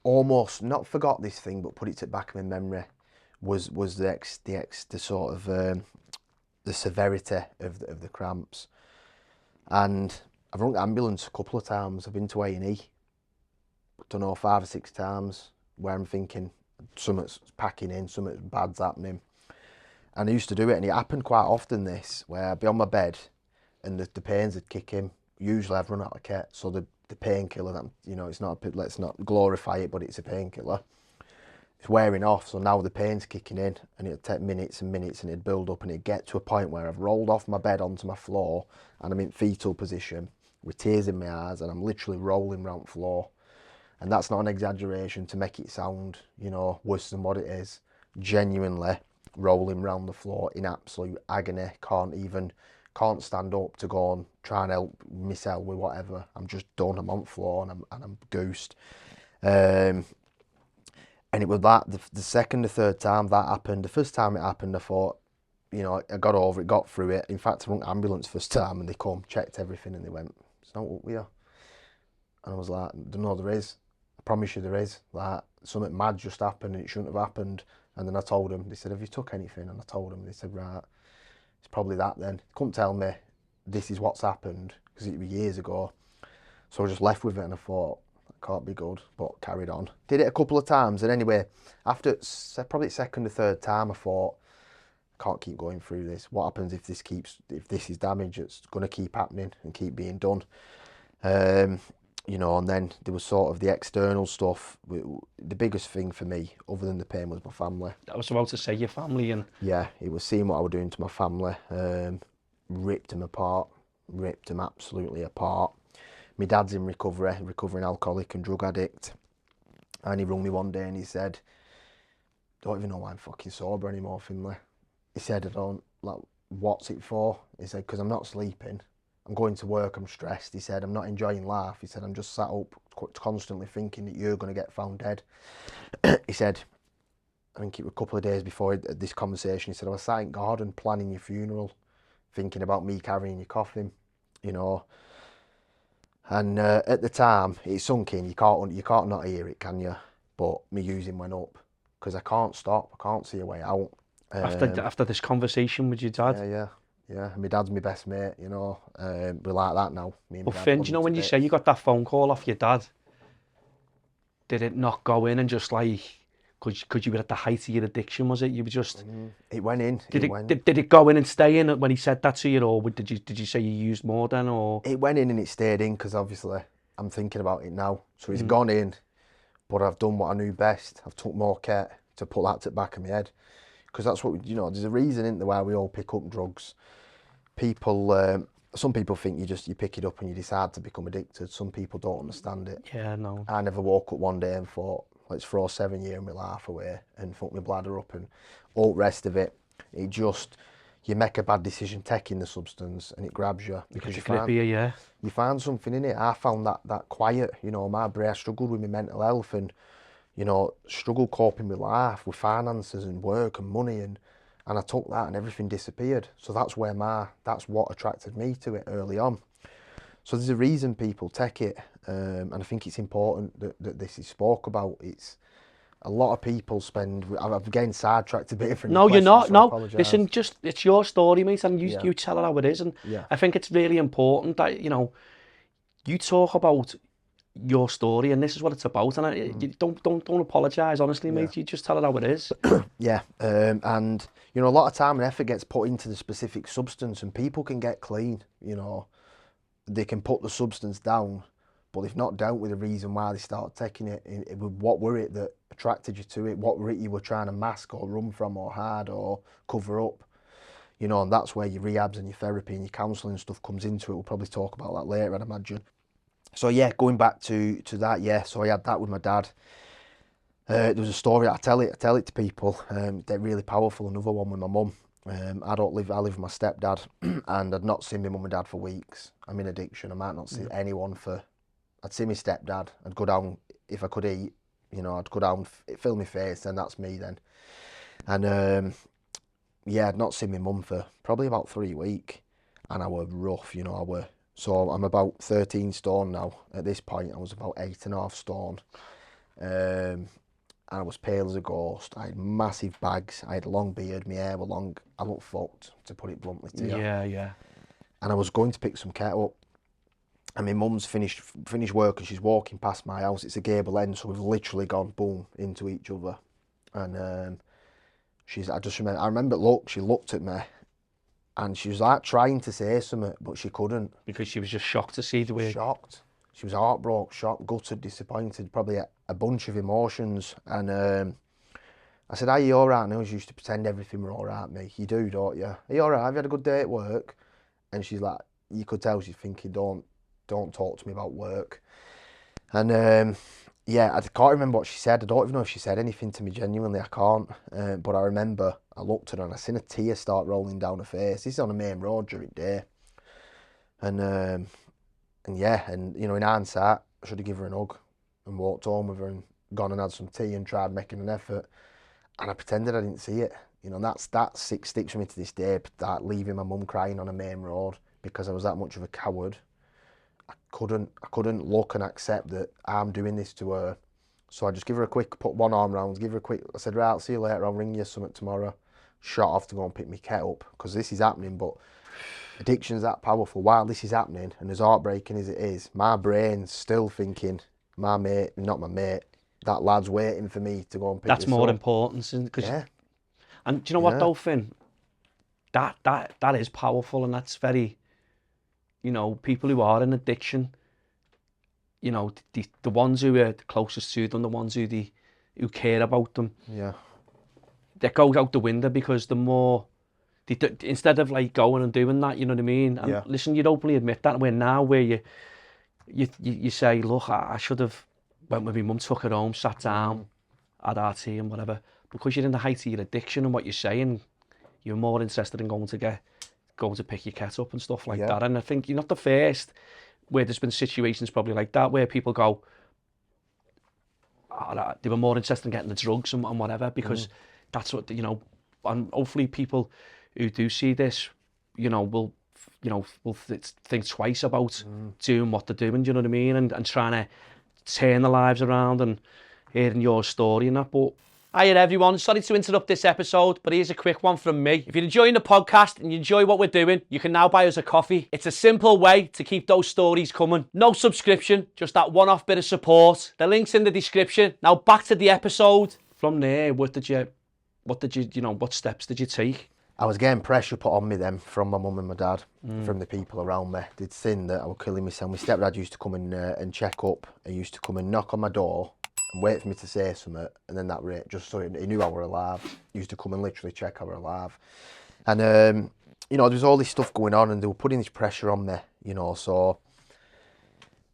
almost not forgot this thing, but put it to the back of my memory, was the sort of the severity of the cramps. And I've rung the ambulance a couple of times. I've been to A&E, don't know, 5 or 6 times, where I'm thinking something's packing in, something bad's happening. And I used to do it, and it happened quite often, this, where I'd be on my bed and the pains would kick in. Usually I've run out of kit, so the painkiller, that, you know, it's not, let's not glorify it, but it's a painkiller. It's wearing off, so now the pain's kicking in, and it'd take minutes and minutes, and it'd build up, and it'd get to a point where I've rolled off my bed onto my floor, and I'm in fetal position with tears in my eyes, and I'm literally rolling around the floor. And that's not an exaggeration to make it sound, you know, worse than what it is. Genuinely rolling around the floor in absolute agony, can't stand up to go and try and help myself with whatever. I'm just done, I'm on the floor and I'm goosed. And it was that, the second, the third time that happened. The first time it happened, I thought, you know, I got over it, got through it. In fact, I rang ambulance first time and they come, checked everything, and they went, it's not up with you. And I was like, no, there is. I promise you there is. Like, something mad just happened and it shouldn't have happened. And then I told them, they said, have you took anything? And I told them, they said, right, it's probably that then. They couldn't tell me this is what's happened, because it was years ago. So I just left with it, and I thought, that can't be good, but carried on. Did it a couple of times, and anyway, after probably the second or third time, I thought, I can't keep going through this. What happens if this is damage? It's going to keep happening and keep being done. You know, and then there was sort of the external stuff. The biggest thing for me, other than the pain, was my family. I was about to say your family, and yeah, it was seeing what I was doing to my family, ripped them apart. ripped them absolutely apart. My dad's in recovery, recovering alcoholic and drug addict. And he rung me one day and he said, don't even know why I'm fucking sober anymore, Finley. He said, I don't, like, what's it for? He said, because I'm not sleeping. I'm going to work, I'm stressed. He said, I'm not enjoying life. He said, I'm just sat up constantly thinking that you're going to get found dead. He said, I think it was a couple of days before this conversation, he said, I was sat in garden planning your funeral, thinking about me carrying your coffin, you know. And at the time, it sunk in. You can't not hear it, can you? But my using went up because I can't stop. I can't see a way out. After this conversation with your dad? Yeah. My dad's my best mate, you know. We're like that now. Me and my But dad Finn, love do you know him when to you bits. say you got that phone call off your dad, did it not go in and just like, because you were at the height of your addiction, was it? You were just... It went in. Did it go in and stay in when he said that to you, or did you say you used more then, or...? It went in and it stayed in because obviously I'm thinking about it now. So it's gone in, but I've done what I knew best. I've took more care to put that to the back of my head. Because that's what, you know, there's a reason, isn't there, why we all pick up drugs. People, some people think you pick it up and you decide to become addicted. Some people don't understand it. Yeah, no. I never woke up one day and thought, let's throw 7 years of my life away and fuck my bladder up and all the rest of it. It just, you make a bad decision taking the substance and it grabs you. Because you flip here, yeah. You find something in it. I found that quiet, you know, my brain, I struggled with my mental health and, you know, struggled coping with life, with finances and work and money, and I took that and everything disappeared. So that's what attracted me to it early on. So there's a reason people take it, and I think it's important that this is spoke about. It's a lot of people I've again sidetracked a bit from No, you're not. so I No, apologise. listen, it's your story, mate, and you tell it how it is. And Yeah. I think it's really important that, you know, you talk about your story, and this is what it's about. And you don't apologise, honestly, mate. You just tell it how it is. Yeah, and you know, a lot of time and effort gets put into the specific substance, and people can get clean. You know, they can put the substance down, but they've not dealt with the reason why they started taking it. What were it that attracted you to it? What were it you were trying to mask or run from or hide or cover up? You know, and that's where your rehabs and your therapy and your counselling stuff comes into it. We'll probably talk about that later, I'd imagine. So yeah, going back to that, yeah. So I had that with my dad. There was a story, I tell it to people. They're really powerful. Another one with my mum. I live with my stepdad, and I'd not seen my mum and dad for weeks. I'm in addiction. I might not see anyone I'd see my stepdad. I'd go down if I could eat. You know, I'd go down, fill my face, then that's me then. And yeah, I'd not seen my mum for probably about 3 weeks, and I were rough. You know, So I'm about 13 stone now. At this point, I was about 8.5 stone. And I was pale as a ghost. I had massive bags. I had a long beard. My hair were long. I looked fucked, to put it bluntly to you. Yeah. And I was going to pick some ket up. And my mum's finished work and she's walking past my house. It's a gable end, so we've literally gone boom into each other. And I remember, she looked at me. And she was like trying to say something, but she couldn't. Because she was just shocked to see the way... Shocked. She was heartbroken, shocked, gutted, disappointed, probably a bunch of emotions. And I said, are you all right? And I always used to pretend everything were all right, mate. You do, don't you? Are you all right? Have you had a good day at work? And she's like, you could tell she's thinking, don't talk to me about work. And yeah, I can't remember what she said. I don't even know if she said anything to me, genuinely, I can't. But I remember I looked at her and I seen a tear start rolling down her face. This is on a main road during the day. And yeah, and you know, in hindsight, I should have given her an hug and walked home with her and gone and had some tea and tried making an effort. And I pretended I didn't see it. You know, that sticks with me to this day, that leaving my mum crying on a main road because I was that much of a coward. I couldn't look and accept that I'm doing this to her. So I just give her a quick, put one arm round, I said, right, I'll see you later, I'll ring you something tomorrow. Shot off to go and pick my ket up because this is happening, but addiction's that powerful. While this is happening, and as heartbreaking as it is, my brain's still thinking, not my mate, that lad's waiting for me to go and pick this up. That's more important, because... Yeah. And do you know what though, Finn? That is powerful, and that's very... You know, people who are in addiction, you know, the ones who are closest to them, the ones who care about them, Yeah. that goes out the window, because the more instead of like going and doing that, you know what I mean? And listen, you'd openly admit that. Where you say, look, I should have went with my mum, took her home, sat down, had our tea and whatever. Because you're in the height of your addiction and what you're saying, you're more interested in going to pick your cat up and stuff like that. And I think you're not the first where there's been situations probably like that where people go, they were more interested in getting the drugs and whatever, because that's what, you know, and hopefully people who do see this, will think twice about doing what they're doing, do you know what I mean? And trying to turn their lives around, and hearing your story and that. But hiya everyone, sorry to interrupt this episode, but here's a quick one from me. If you're enjoying the podcast and you enjoy what we're doing, you can now buy us a coffee. It's a simple way to keep those stories coming. No subscription, just that one-off bit of support. The link's in the description. Now back to the episode. From there, what steps did you take? I was getting pressure put on me then from my mum and my dad, from the people around me. They'd seen that I was killing myself. My stepdad used to come and check up. He used to come and knock on my door and wait for me to say something, and then that rate, just so he knew I were alive. He used to come and literally check I were alive. And, there was all this stuff going on, and they were putting this pressure on me, so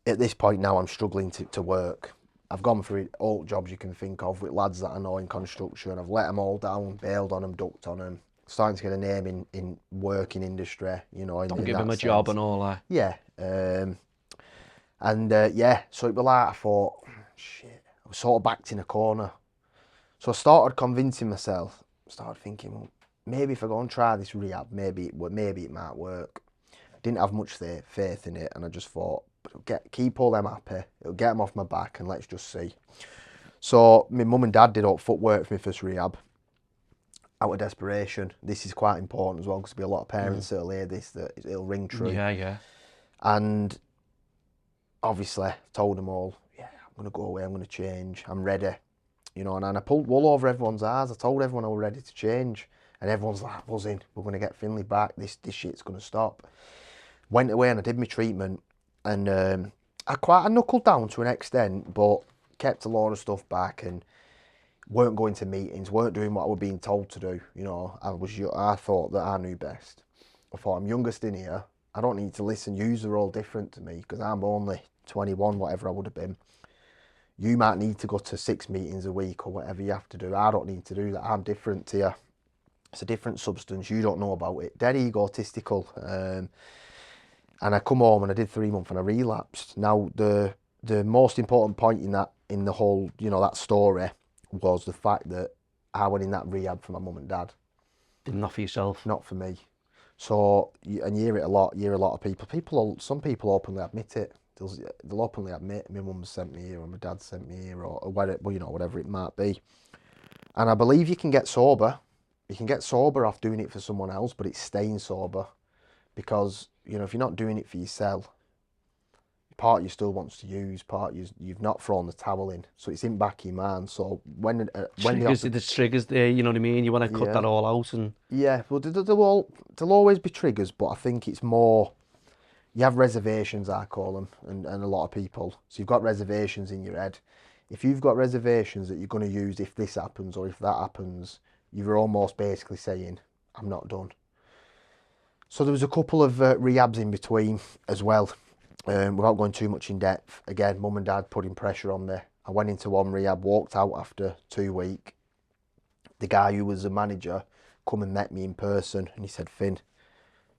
at this point now I'm struggling to work. I've gone through all jobs you can think of with lads that I know in construction. I've let them all down, bailed on them, ducked on them. Starting to get a name in working industry, Don't give them a job and all that. Yeah. So it was like, I thought, shit, I was sort of backed in a corner. So I started convincing myself, started thinking, well, maybe if I go and try this rehab, maybe it might work. I didn't have much faith in it, and I just thought, keep all them happy, it'll get them off my back, and let's just see. So my mum and dad did all footwork for my first rehab. Out of desperation. This is quite important as well, because there'll be a lot of parents that'll hear this, that it'll ring true. Yeah. And obviously told them all, I'm going to go away, I'm going to change, I'm ready. And I pulled wool over everyone's eyes. I told everyone I was ready to change, and everyone's like buzzing, we're going to get Finley back, this shit's going to stop. Went away and I did my treatment, and I knuckled down to an extent, but kept a lot of stuff back, and weren't going to meetings, weren't doing what I was being told to do. I thought that I knew best. I thought, I'm youngest in here, I don't need to listen. Yous are all different to me, because I'm only 21, whatever I would have been. You might need to go to 6 meetings a week or whatever you have to do. I don't need to do that. I'm different to you. It's a different substance. You don't know about it. Dead egotistical. And I come home and I did 3 months and I relapsed. Now, the most important point in the whole, that story, was the fact that I went in that rehab for my mum and dad. Not for yourself? Not for me. So, and you hear it a lot, of people. Some people openly admit it. They'll openly admit, my mum sent me here, or my dad sent me here, or whatever it might be. And I believe you can get sober. You can get sober off doing it for someone else, but it's staying sober. Because, if you're not doing it for yourself, part you still wants to use, part you've not thrown the towel in, so it's in back of your mind. So when there's triggers there, you know what I mean? You want to cut that all out, and well, there'll always be triggers, but I think it's more, you have reservations, I call them, and a lot of people. So you've got reservations in your head. If you've got reservations that you're going to use if this happens or if that happens, you're almost basically saying, I'm not done. So there was a couple of rehabs in between as well. Without going too much in depth, again, mum and dad putting pressure on me. I went into one rehab, walked out after 2 weeks. The guy who was the manager come and met me in person, and he said, Finn,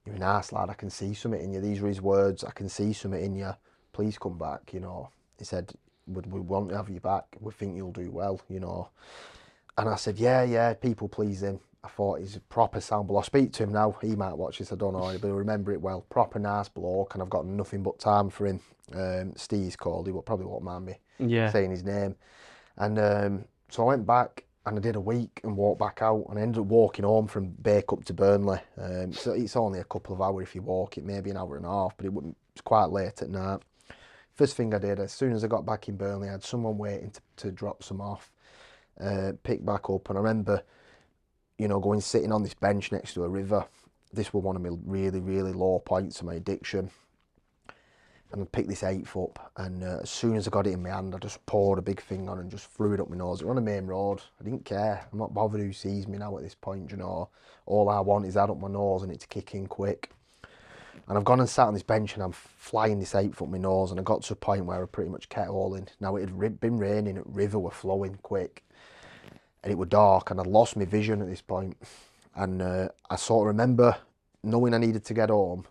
you're an arse lad, I can see something in you. These were his words, I can see something in you. Please come back, He said, we want to have you back. We think you'll do well, And I said, yeah, people please him. I thought he's a proper sound bloke. I'll speak to him now. He might watch this, I don't know, but he'll remember it well. Proper nice bloke, and I've got nothing but time for him. Steve's called, he probably won't mind me saying his name. And so I went back and I did a week and walked back out, and I ended up walking home from Bake up to Burnley. So it's only a couple of hours if you walk it, maybe an hour and a half, but it's quite late at night. First thing I did, as soon as I got back in Burnley, I had someone waiting to drop some off, pick back up, and I remember going sitting on this bench next to a river. This was one of my really, really low points of my addiction. and I picked this 8th up, and as soon as I got it in my hand, I just poured a big thing on and just threw it up my nose. It was on the main road. I didn't care. I'm not bothered who sees me now at this point, you know. All I want is that up my nose and it to kick in quick. And I've gone and sat on this bench and I'm flying this 8th up my nose, and I got to a point where I pretty much kept hauling. Now it had been raining, the river were flowing quick, and it was dark, and I'd lost my vision at this point. And I sort of remember knowing I needed to get home.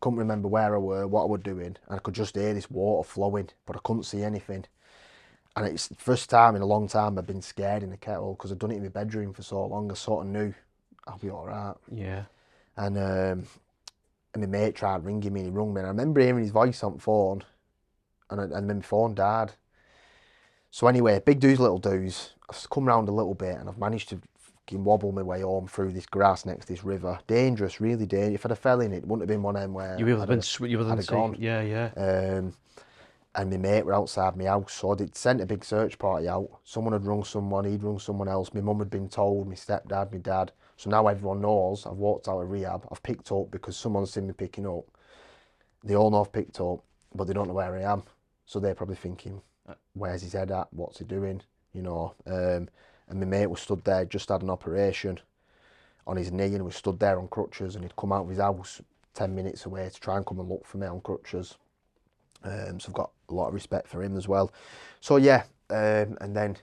Couldn't remember where I were, what I was doing, and I could just hear this water flowing, but I couldn't see anything. And it's the first time in a long time I've been scared in a kettle, because I'd done it in my bedroom for so long. I sort of knew I'll be all right. Yeah. And my mate tried ringing me, and he rung me, and I remember hearing his voice on the phone, and then my phone died. So anyway, big do's, little do's. I've come round a little bit, and I've managed to fucking wobble my way home through this grass next to this river. Dangerous, really dangerous. If I'd have fell in it, it wouldn't have been one of them where You would have gone. Yeah, yeah. And my mate were outside my house, so they'd sent a big search party out. Someone had rung someone, he'd rung someone else. My mum had been told, my stepdad, my dad. So now everyone knows I've walked out of rehab. I've picked up because someone's seen me picking up. They all know I've picked up, but they don't know where I am. So they're probably thinking, where's his head at? What's he doing? You know. And my mate was stood there, just had an operation on his knee, and he was stood there on crutches, and he'd come out of his house 10 minutes away to try and come and look for me on crutches. So I've got a lot of respect for him as well. So yeah, and then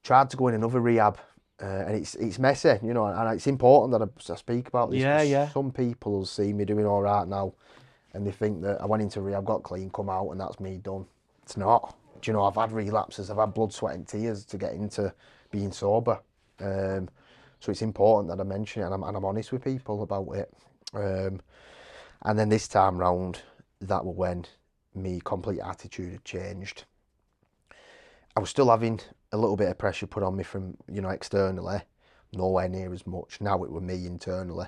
tried to go in another rehab, and it's messy, you know, and it's important that I speak about this. Yeah, yeah. Some people will see me doing all right now, and they think that I went into rehab, got clean, come out, and that's me done. It's not. Do you know, I've had relapses, I've had blood, sweat and tears to get into being sober. So it's important that I mention it, and I'm honest with people about it. And then this time round, that was when my complete attitude had changed. I was still having a little bit of pressure put on me from, you know, externally, nowhere near as much. Now it was me internally.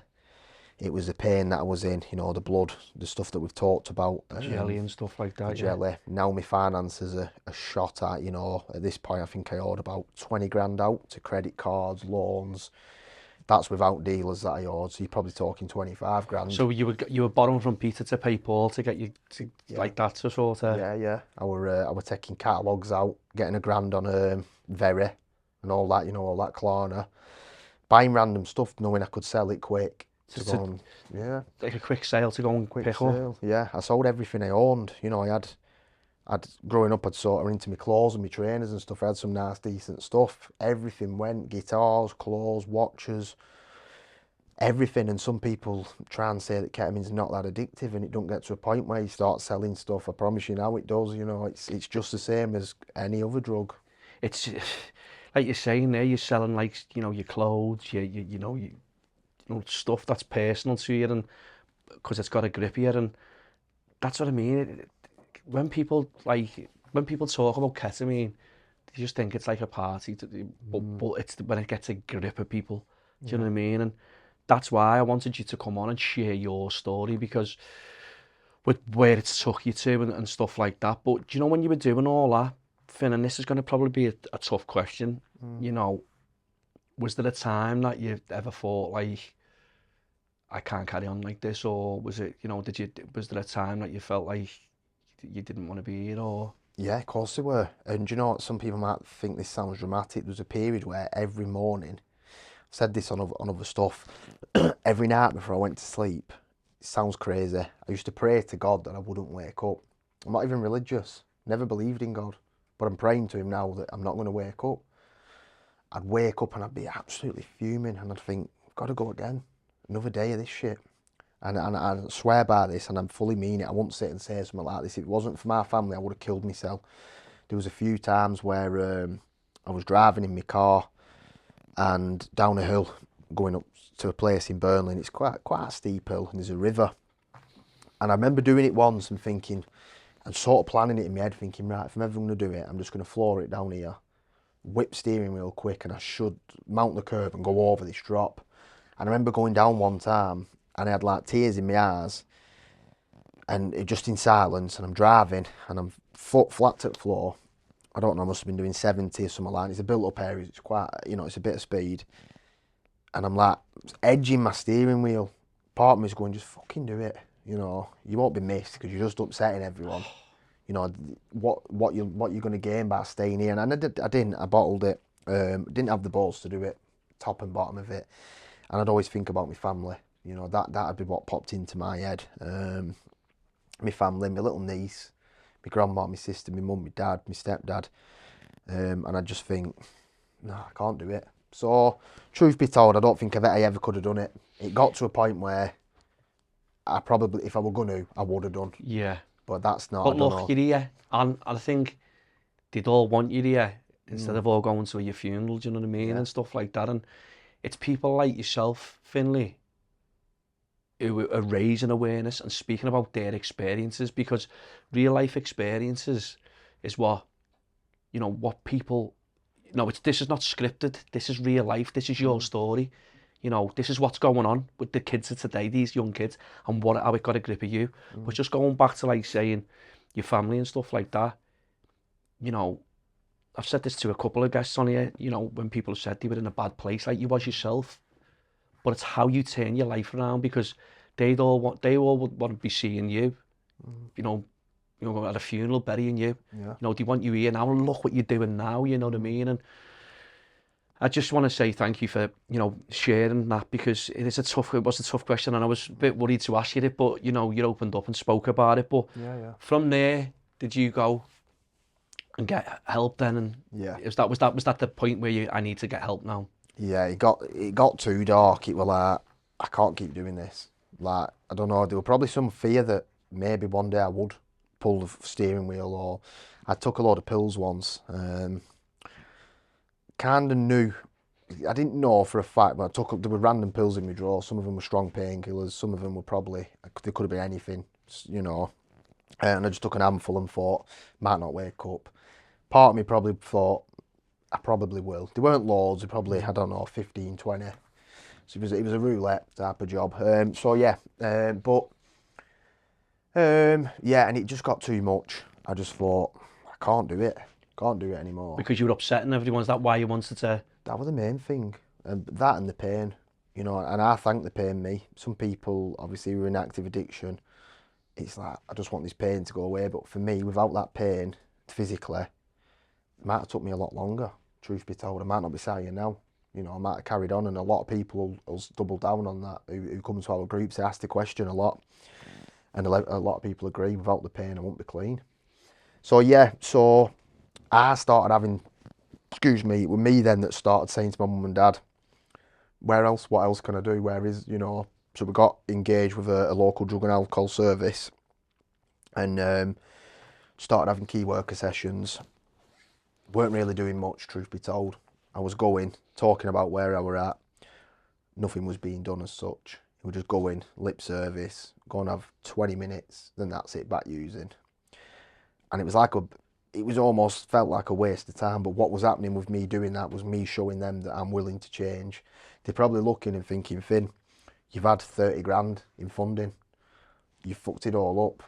It was the pain that I was in, you know, the blood, the stuff that we've talked about. Jelly and stuff like that, Jelly. Now my finances are shot at, you know. At this point, I think I owed about 20 grand out to credit cards, loans. That's without dealers that I owed, so you're probably talking 25 grand. So you were borrowing from Peter to pay Paul to get you to, like that to sort of... Yeah. I were taking catalogues out, getting a grand on Very and all that, you know, all that Klarna. Buying random stuff, knowing I could sell it quick. Like a quick sale to go and pick up. Yeah, I sold everything I owned. You know, I'd growing up, I'd sort of into my clothes and my trainers and stuff. I had some nice, decent stuff. Everything went, guitars, clothes, watches, everything. And some people try and say that ketamine's not that addictive, and it don't get to a point where you start selling stuff. I promise you now it does. You know, it's just the same as any other drug. It's like you're saying there, you're selling, like, you know, your clothes, you know, stuff that's personal to you, and because it's got a grip here, and that's what I mean. When people talk about ketamine, they just think it's like a party, but it's when it gets a grip of people. Do you know what I mean? And that's why I wanted you to come on and share your story, because with where it's took you to and stuff like that. But do you know, when you were doing all that, Finn, and this is going to probably be a tough question, you know, was there a time that you ever thought, like, I can't carry on like this? Or was it, you know, was there a time that you felt like you didn't want to be here? Or... Yeah, of course there were. And you know what, some people might think this sounds dramatic. There was a period where every morning, I've said this on other stuff, every night before I went to sleep, it sounds crazy, I used to pray to God that I wouldn't wake up. I'm not even religious, never believed in God, but I'm praying to him now that I'm not going to wake up. I'd wake up and I'd be absolutely fuming, and I'd think, I've got to go again. Another day of this shit. And I swear by this, and I fully mean it. I won't sit and say something like this. If it wasn't for my family, I would have killed myself. There was a few times where I was driving in my car and down a hill, going up to a place in Burnley, and it's quite a steep hill, and there's a river. And I remember doing it once and thinking, and sort of planning it in my head, thinking, right, if I'm ever going to do it, I'm just going to floor it down here, whip steering wheel quick, and I should mount the curb and go over this drop. And I remember going down one time, and I had like tears in my eyes, and it just in silence, and I'm driving, and I'm foot flat to the floor. I don't know, I must have been doing 70 or something like that. It's a built-up area, it's quite, you know, it's a bit of speed. And I'm like, edging my steering wheel. Part of me's going, just fucking do it. you know, you won't be missed because you're just upsetting everyone. You know, what you're going to gain by staying here. And I didn't. I bottled it. Didn't have the balls to do it, top and bottom of it. And I'd always think about my family. You know, that'd be what popped into my head. My family, my little niece, my grandma, my sister, my mum, my dad, my stepdad. And I just think, no, I can't do it. So, truth be told, I don't think I ever could have done it. It got to a point where I probably, if I were going to, I would have done. Yeah. But that's not, But I don't look, know. you're here, and I think they'd all want you here instead of all going to your funeral, do you know what I mean, Yeah. and stuff like that. And it's people like yourself, Finley, who are raising awareness and speaking about their experiences, because real life experiences is what, you know, what people, no, this is not scripted, this is real life, this is your story. You know, this is what's going on with the kids of today, these young kids, and how it got a grip of you. But just going back to like saying your family and stuff like that, you know, I've said this to a couple of guests on here, you know, when people have said they were in a bad place, like you was yourself, but it's how you turn your life around, because they all would want to be seeing you, you know, at a funeral, burying you, Yeah. you know, they want you here now, and look what you're doing now, you know what I mean? And I just want to say thank you for, you know, sharing that, because it was a tough question, and I was a bit worried to ask you it, but, you know, you opened up and spoke about it. But Yeah. from there, did you go and get help then? And Yeah. was that the point where I need to get help now? Yeah, it got too dark. It was like, I can't keep doing this. Like, I don't know, there was probably some fear that maybe one day I would pull the steering wheel, or I took a load of pills once. Kind of knew, I didn't know for a fact, but there were random pills in my drawer. Some of them were strong painkillers, some of them were probably, they could have been anything, you know. And I just took an handful and thought, might not wake up. Part of me probably thought, I probably will. They weren't loads, they probably, I don't know, 15, 20. So it was a roulette type of job. Yeah, and it just got too much. I just thought, I can't do it. Can't do it anymore. Because you were upsetting everyone. Is that why you wanted to? That was the main thing. And that and the pain, you know, and I thank the pain me. Some people, obviously, who are in active addiction, it's like, I just want this pain to go away. But for me, without that pain, physically, it might have took me a lot longer, truth be told. I might not be sat here now. You know, I might have carried on, and a lot of people will double down on that who come to our groups. They ask the question a lot, and a lot of people agree, without the pain, I won't be clean. So, yeah, so I started having, it was me then that started saying to my mum and dad, what else can I do? Where is, you know, so we got engaged with a local drug and alcohol service, and started having key worker sessions. Weren't really doing much, truth be told. I was going, talking about where I were at. Nothing was being done as such. We were just going, lip service, go and have 20 minutes, then that's it, back using. And it was almost felt like a waste of time, but what was happening with me doing that was me showing them that I'm willing to change. They're probably looking and thinking, Finn, you've had 30 grand in funding. You've fucked it all up.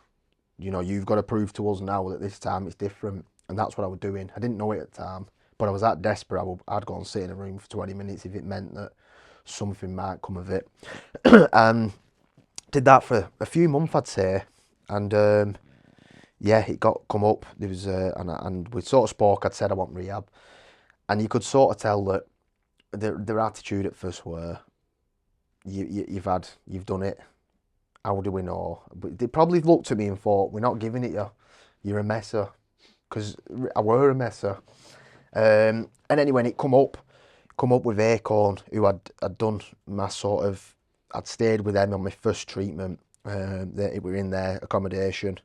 You know, you've got to prove to us now that this time it's different. And that's what I was doing. I didn't know it at the time, but I was that desperate. I'd go and sit in a room for 20 minutes if it meant that something might come of it. And did that for a few months, I'd say. And yeah, it come up. There was and we sort of spoke. I'd said I want rehab, and you could sort of tell that their attitude at first were, you've done it. How do we know? But they probably looked at me and thought, we're not giving it you. You're a messer. Because I were a messer. And anyway, it come up with Acorn, who I'd done my sort of, I'd stayed with them on my first treatment. They were in their accommodation,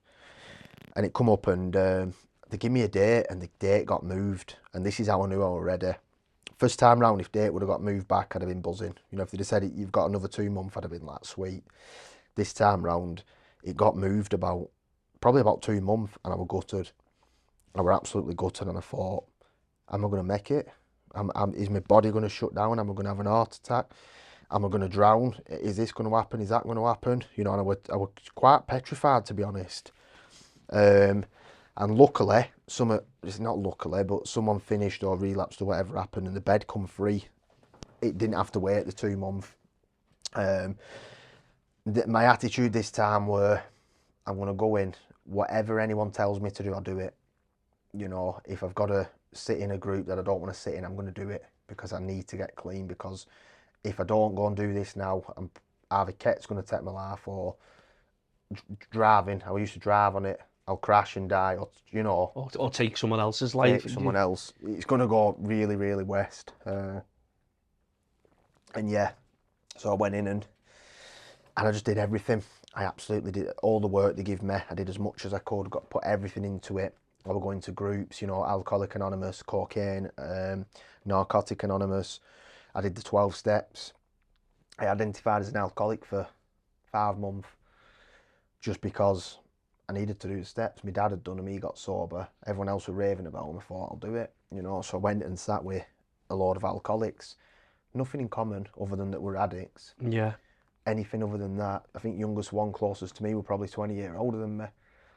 and it come up, and they give me a date, and the date got moved, and this is how I knew I was ready. First time round, if date would have got moved back, I'd have been buzzing. You know, if they'd have said, you've got another 2 months, I'd have been like, sweet. This time round, it got moved probably about 2 months, and I was gutted. I were absolutely gutted, and I thought, am I going to make it? Is my body going to shut down? Am I going to have an heart attack? Am I going to drown? Is this going to happen? Is that going to happen? You know, and I was quite petrified, to be honest. And luckily, it's not luckily, but someone finished or relapsed or whatever happened, and the bed come free. It didn't have to wait the 2 months. My attitude this time were, I'm going to go in, whatever anyone tells me to do, I'll do it. You know, if I've got to sit in a group that I don't want to sit in, I'm going to do it because I need to get clean. Because if I don't go and do this now, either Ket's going to take my life, or driving, I used to drive on it, I'll crash and die, or, you know. Or take someone else's life. Take someone else. It's going to go really, really west. And yeah, so I went in and I just did everything. I absolutely did all the work they give me. I did as much as I could, put everything into it. I would go into groups, you know, Alcoholic Anonymous, Cocaine, Narcotic Anonymous. I did the 12 steps. I identified as an alcoholic for 5 months just because I needed to do the steps. My dad had done them, he got sober. Everyone else were raving about them. I thought, I'll do it, you know. So I went and sat with a load of alcoholics. Nothing in common other than that we're addicts. Yeah. Anything other than that. I think youngest one closest to me were probably 20 years older than me.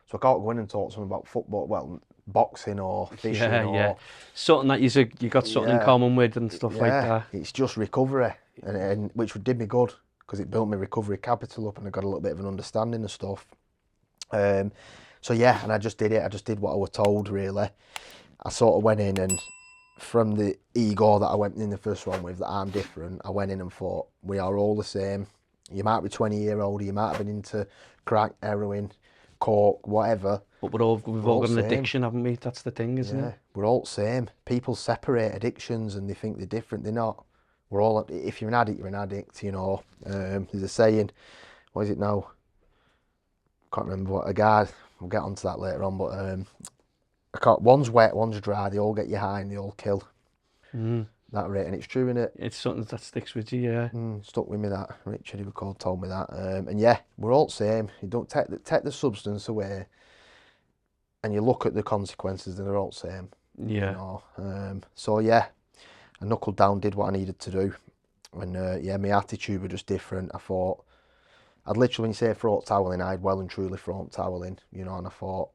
So I can't go in and talk to them about football, well, boxing or fishing. Yeah. Something that you got something in common with and stuff like that. It's just recovery, and which did me good because it built my recovery capital up and I got a little bit of an understanding of stuff. So yeah, and I just did it. I just did what I was told, really. I sort of went in, and from the ego that I went in the first one with, that I'm different, I went in and thought, we are all the same. You might be 20 years older, you might have been into crack, heroin, coke, whatever. But we've all got an addiction, haven't we? That's the thing, isn't it? We're all the same. People separate addictions and they think they're different. They're not. We're all, if you're an addict, you're an addict, you know. There's a saying, what is it now? Can't remember what a guy, we'll get onto that later on, but one's wet, one's dry, they all get you high and they all kill. That rate, and it's true, innit? It's something that sticks with you, yeah. Stuck with me, that. Richard, who called, told me that. And yeah, we're all the same. You don't take the substance away and you look at the consequences and they're all the same. Yeah. You know? So yeah, I knuckled down, did what I needed to do. And yeah, my attitude was just different. I thought, I'd literally, when you say throw towel in, I'd well and truly thrown towel in, you know, and I thought,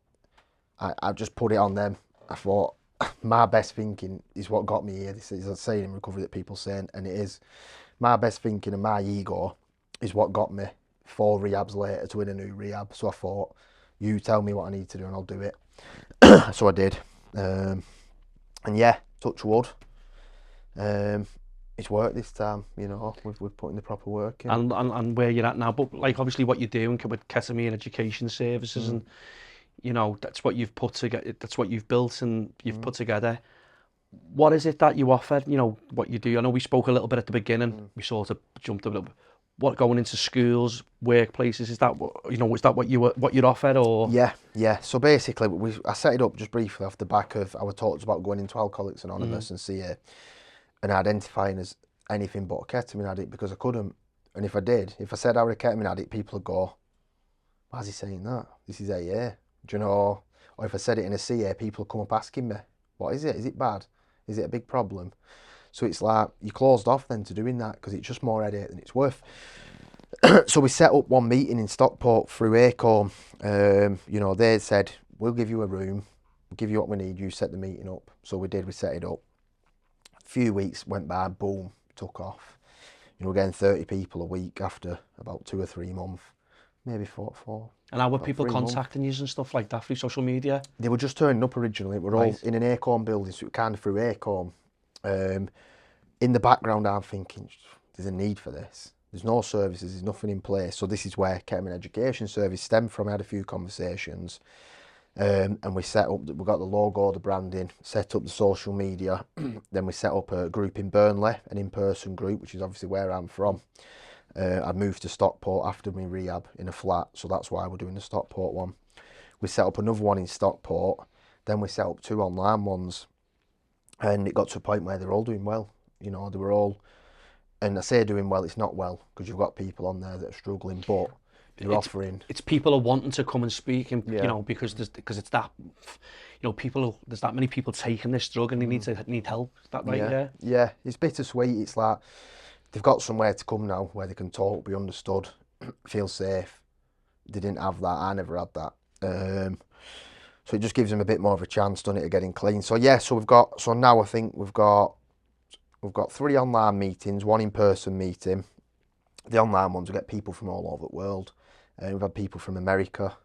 I just put it on them. I thought, my best thinking is what got me here. This is a saying in recovery that people say, and it is. My best thinking and my ego is what got me 4 rehabs later to in a new rehab. So I thought, you tell me what I need to do and I'll do it. So I did. And yeah, touch wood. It's worked this time, you know, we've put in the proper work in. And where you're at now, but like obviously what you're doing with Ketamine Education Services and, you know, that's what you've put together, that's what you've built and you've put together. What is it that you offer, you know, what you do? I know we spoke a little bit at the beginning, we sort of jumped a little bit. What, going into schools, workplaces, is that, you know, is that what you'd offer, or? Yeah. So basically, I set it up just briefly off the back of our talks about going into Alcoholics Anonymous and CA and identifying as anything but a ketamine addict, because I couldn't. And if I said I was a ketamine addict, people would go, why is he saying that? This is AA. Do you know? Or if I said it in a CA, people come up asking me, what is it? Is it bad? Is it a big problem? So it's like, you're closed off then to doing that because it's just more headache than it's worth. So we set up one meeting in Stockport through ACOM. You know, they said, we'll give you a room, we'll give you what we need, you set the meeting up. So we did, we set it up. A few weeks went by, boom, took off. You know, we're getting 30 people a week after about 2 or 3 months, maybe four. And how were people contacting you and stuff like that through social media? They were just turning up originally. We're all in an ACOM building, so it kind of through ACOM. In the background, I'm thinking, there's a need for this. There's no services, there's nothing in place. So this is where Ketamine Education Service stemmed from. I had a few conversations. And we set up, we got the logo, the branding, set up the social media. Then we set up a group in Burnley, an in-person group, which is obviously where I'm from. I moved to Stockport after my rehab in a flat, so that's why we're doing the Stockport one. We set up another one in Stockport, then we set up 2 online ones, and it got to a point where they're all doing well. You know, they were all, and I say doing well, it's not well, because you've got people on there that are struggling, but they're offering. It's people are wanting to come and speak, and you know, because it's that, you know, there's that many people taking this drug and they need help. Is that right? Yeah, it's bittersweet. It's like, they've got somewhere to come now where they can talk, be understood, feel safe. They didn't have that. I never had that. So it just gives them a bit more of a chance, doesn't it, of getting clean. So yeah, so now I think we've got 3 online meetings, 1 in-person meeting. The online ones, we get people from all over the world. We've had people from America,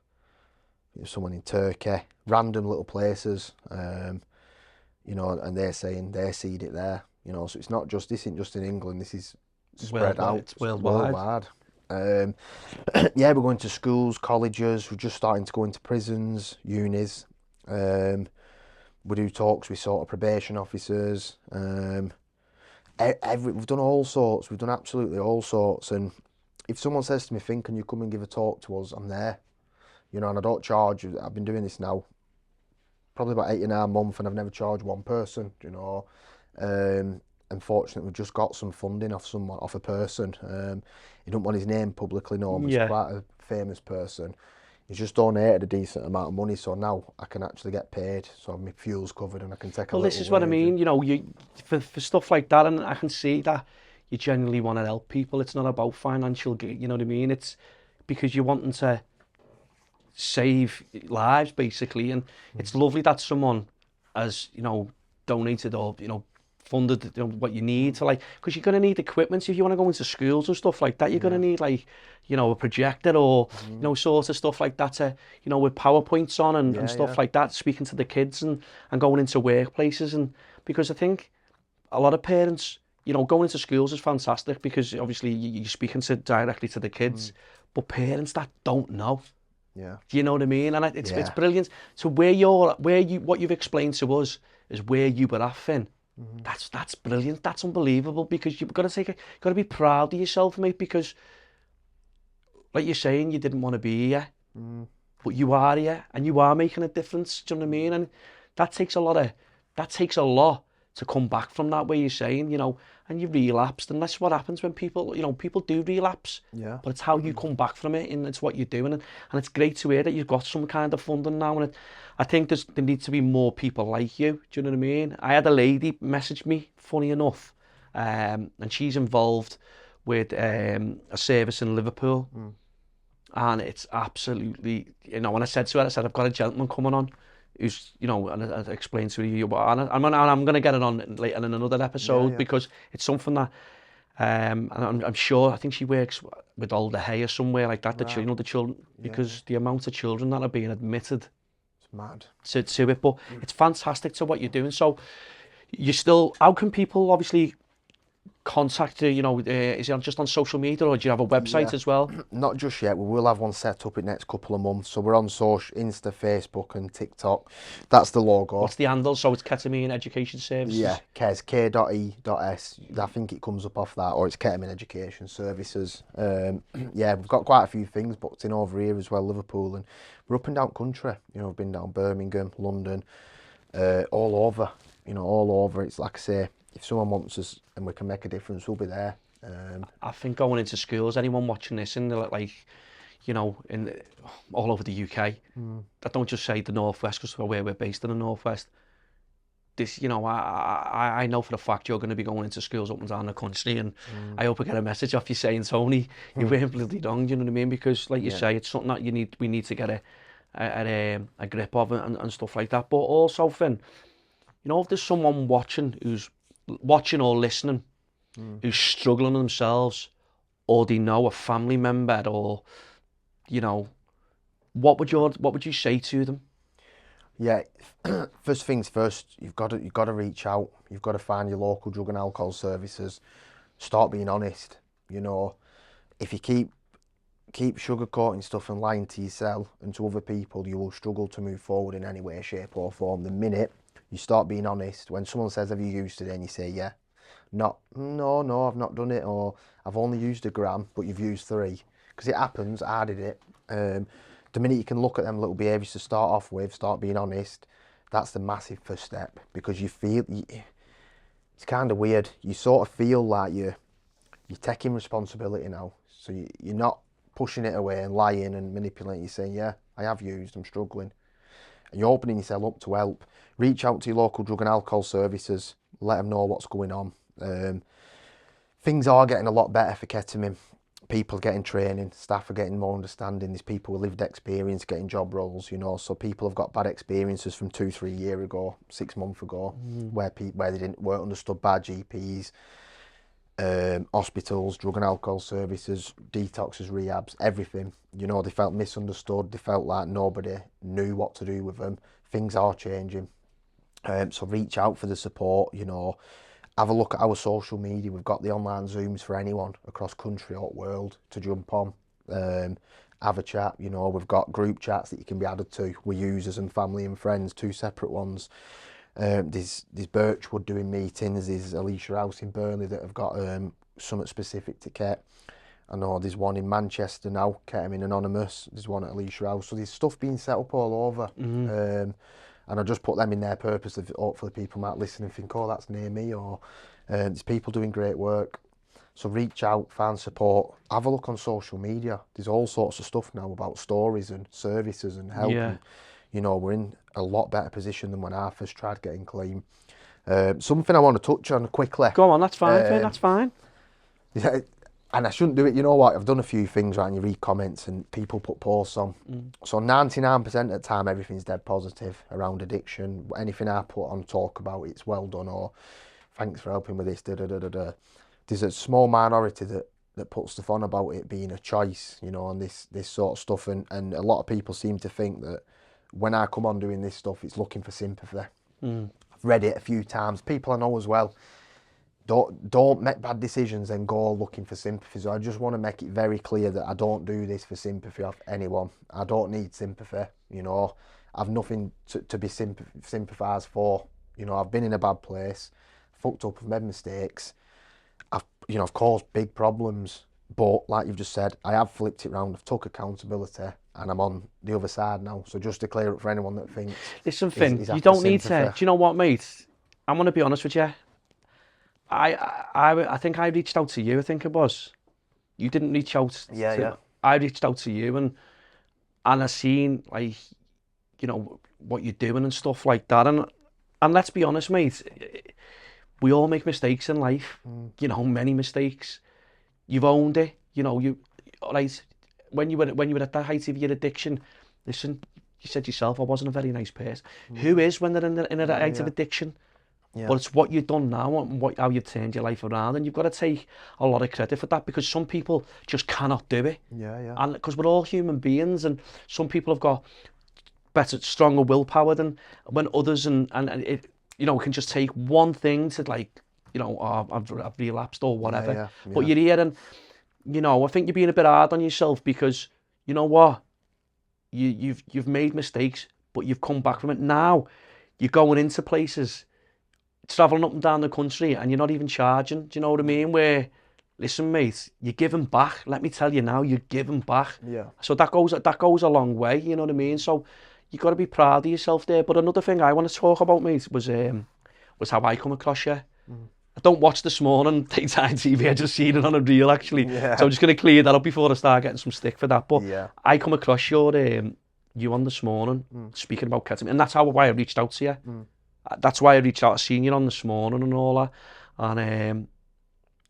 someone in Turkey, random little places, you know, and they're saying they seed it there, you know, so it's not just, this isn't just in England, this is spread out. It's worldwide. Yeah, we're going to schools, colleges, we're just starting to go into prisons, unis. We do talks with sort of probation officers. We've done all sorts, we've done absolutely all sorts, and if someone says to me, Finn, can you come and give a talk to us, I'm there, you know, and I don't charge. I've been doing this now probably about 8.5 months and I've never charged one person, you know. Unfortunately, we've just got some funding off a person. He don't want his name publicly known, but he's quite a famous person. He's just donated a decent amount of money, so now I can actually get paid, so my fuel's covered and I can take a little Well, this is what I mean, you know, for stuff like that, and I can see that you genuinely want to help people. It's not about financial gain, you know what I mean? It's because you're wanting to save lives, basically, and it's lovely that someone has, you know, donated or, you know, funded, you know, what you need to, like, because you're going to need equipment if you want to go into schools and stuff like that. You're going to need, like, you know, a projector or, you know, sort of stuff like that to, you know, with PowerPoints on and stuff like that, speaking to the kids and going into workplaces. And because I think a lot of parents, you know, going into schools is fantastic because obviously you're speaking directly to the kids, but parents that don't know. Yeah. Do you know what I mean? And it's brilliant. So what you've explained to us is where you were at, Finn. That's brilliant. That's unbelievable, because you've got to be proud of yourself, mate, because like you're saying, you didn't want to be here, but you are here and you are making a difference. Do you know what I mean? And that takes a lot to come back from that, where you're saying, you know, and you relapsed, and that's what happens when people, you know, people do relapse. Yeah. But it's how you come back from it, and it's what you're doing, and it's great to hear that you've got some kind of funding now. And I think there needs to be more people like you. Do you know what I mean? I had a lady message me, funny enough, and she's involved with a service in Liverpool, and it's absolutely, you know, when I said to her, I've got a gentleman coming on who's, you know, and I explained to her who you are, and I'm going to get it on later in another episode, because it's something that, and I'm sure, I think she works with Older Hay or somewhere like that, you know, the children, because the amount of children that are being admitted, it's mad, to it, but it's fantastic to what you're doing. So you still, how can people obviously contact you, you know, is it just on social media, or do you have a website as well? Not just yet. We will have one set up in the next couple of months. So we're on Insta, Facebook and TikTok. That's the logo. What's the handle? So it's Ketamine Education Services? Yeah, Kes, K.E.S. I think it comes up off that, or it's Ketamine Education Services. Yeah, we've got quite a few things booked in over here as well, Liverpool, and we're up and down country. You know, we've been down Birmingham, London, all over. You know, all over. It's like I say, if someone wants us and we can make a difference, we'll be there. I think going into schools, anyone watching this, and like, you know, all over the UK, I don't just say the Northwest, because we're based in the Northwest. This, you know, I know for a fact you're going to be going into schools up and down the country, and I hope I get a message off you saying, Tony, you weren't bloody wrong. You know what I mean? Because, like you say, it's something that we need to get a grip of and stuff like that. But also, Finn, you know, if there's someone watching or listening who's struggling themselves, or they know a family member, or, you know, what would you say to them? Yeah, first things first, you've got to reach out. You've got to find your local drug and alcohol services. Start being honest. You know, if you keep sugarcoating stuff and lying to yourself and to other people, you will struggle to move forward in any way, shape or form. The minute you start being honest, when someone says, have you used it, and you say, yeah, no, I've not done it, or I've only used 1 gram, but you've used 3, because it happens, I did it. The minute you can look at them little behaviours to start off with, start being honest, that's the massive first step, because you feel, it's kind of weird, you sort of feel like you're taking responsibility now, so you're not pushing it away and lying and manipulating. You're saying, yeah, I have used, I'm struggling. And you're opening yourself up to help. Reach out to your local drug and alcohol services, let them know what's going on. Things are getting a lot better for ketamine. People are getting training, staff are getting more understanding. There's people with lived experience getting job roles, you know, so people have got bad experiences from 2-3 years ago, 6 months ago, where they weren't understood by GPs. hospitals, drug and alcohol services, detoxes, rehabs, everything. You know, they felt misunderstood. They felt like nobody knew what to do with them. Things are changing. So reach out for the support, you know. Have a look at our social media. We've got the online Zooms for anyone across country or world to jump on. Have a chat, you know. We've got group chats that you can be added to with users and family and friends, 2 separate ones. There's Birchwood doing meetings. There's Alicia House in Burnley that have got something specific to Ket. I know there's one in Manchester now, Ketamine Anonymous. There's one at Alicia House. So there's stuff being set up all over. And I just put them in their purpose. Hopefully people might listen and think, oh, that's near me. Or there's people doing great work. So reach out, find support. Have a look on social media. There's all sorts of stuff now about stories and services and help. Yeah. And, you know, we're in a lot better position than when I first tried getting clean. Something I want to touch on quickly. Go on, that's fine, Finn, that's fine. Yeah, and I shouldn't do it. You know what? I've done a few things, right? And you read comments and people put posts on. So 99% of the time, everything's dead positive around addiction. Anything I put on, talk about, it's well done, or thanks for helping with this, da-da-da-da-da. There's a small minority that puts stuff on about it being a choice, you know, and this sort of stuff. And a lot of people seem to think that when I come on doing this stuff, it's looking for sympathy. I've read it a few times. People I know as well. Don't make bad decisions and go looking for sympathy. So I just want to make it very clear that I don't do this for sympathy of anyone. I don't need sympathy, you know. I've nothing to be sympathised for. You know, I've been in a bad place, fucked up, I've made mistakes. I've caused big problems. But like you've just said, I have flipped it round. I've took accountability and I'm on the other side now. So just to clear up for anyone that thinks... Listen, Finn, is you after don't need to... sympathy. Do you know what, mate? I'm going to be honest with you. I think I reached out to you, I think it was. You didn't reach out to... I reached out to you and I seen, like, you know, what you're doing and stuff like that. And let's be honest, mate, we all make mistakes in life. You know, many mistakes. You've owned it. You know, right, when you were at the height of your addiction, listen, you said yourself, I wasn't a very nice person. Who is when they're in a height of addiction? But it's what you've done now and how you've turned your life around, and you've got to take a lot of credit for that, because some people just cannot do it. And because we're all human beings, and some people have got better, stronger willpower than when others, and it, you know, can just take one thing to, like, you know, oh, I've relapsed or whatever. But you're here, and you know, I think you're being a bit hard on yourself, because you know what, you've made mistakes, but you've come back from it. Now you're going into places, travelling up and down the country, and you're not even charging. Do you know what I mean? Where, listen, mate, you're giving back. Let me tell you now, you're giving back. So that goes a long way. You know what I mean? So you got to be proud of yourself there. But another thing I want to talk about, mate, was how I come across you. I don't watch This Morning daytime TV. I just seen it on a reel, actually. So I'm just going to clear that up before I start getting some stick for that. But I come across you on This Morning speaking about ketamine, and that's why I reached out to you. That's why I reached out. I seen you on This Morning and all that. And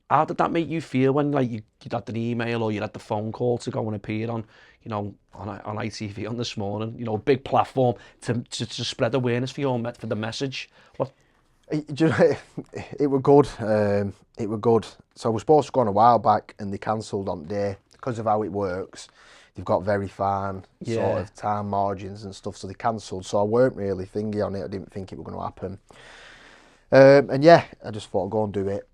how did that make you feel when, like, you had an email or you had the phone call to go and appear on, you know, on ITV on This Morning? You know, a big platform to spread awareness for the message. What? It were good. It were good. So I was supposed to go on a while back, and they cancelled on the day because of how it works. They've got very fine sort of time margins and stuff, so they cancelled. So I weren't really thingy on it. I didn't think it was going to happen. And yeah, I just thought I'd go and do it.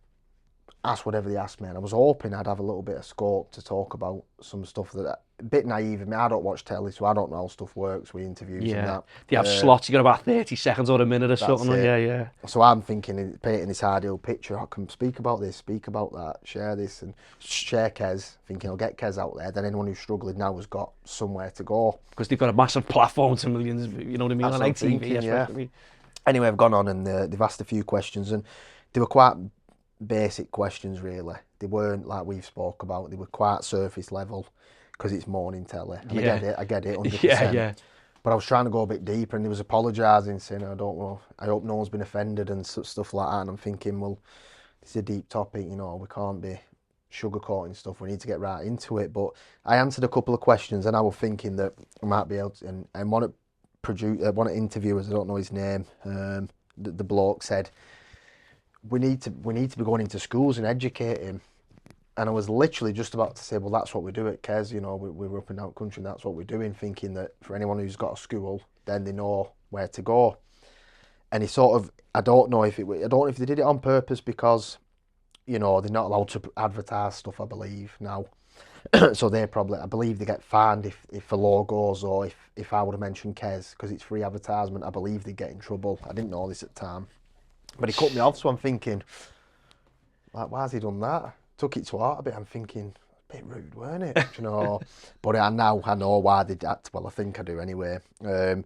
Ask whatever they asked me, and I was hoping I'd have a little bit of scope to talk about some stuff that a bit naive of me. I don't watch telly, so I don't know how stuff works with interviews and that. They have slots. You got about 30 seconds or a minute or something. Yeah. So I'm thinking, painting this ideal picture. I can speak about this, speak about that, share this, and share Kez. Thinking I'll get Kez out there. Then anyone who's struggling now has got somewhere to go, because they've got a massive platform to millions. You know what I mean? On ITV, especially. Anyway, I've gone on and they've asked a few questions, and they were quite basic questions, really. They weren't like we've spoke about. They were quite surface level, because it's morning telly. And I get it, 100%. But I was trying to go a bit deeper, and they was apologising, saying, I don't know, I hope no one's been offended and stuff like that. And I'm thinking, well, this is a deep topic, you know, we can't be sugarcoating stuff. We need to get right into it. But I answered a couple of questions, and I was thinking that I might be able to, and one of interviewers, I don't know his name, the bloke said, we need to be going into schools and educating. And I was literally just about to say, well, that's what we do at Kes, you know, we're up and down country and that's what we're doing, thinking that for anyone who's got a school, then they know where to go. And he sort of, I don't know if they did it on purpose because, you know, they're not allowed to advertise stuff, I believe, now. So I believe they get fined if for logos or if I would have mentioned Kes, because it's free advertisement, I believe they get in trouble. I didn't know this at the time. But he cut me off, so I'm thinking, like, why has he done that? Took it to heart a bit. I'm thinking, a bit rude, weren't it? You know, but I know why they did that. Well, I think I do anyway. So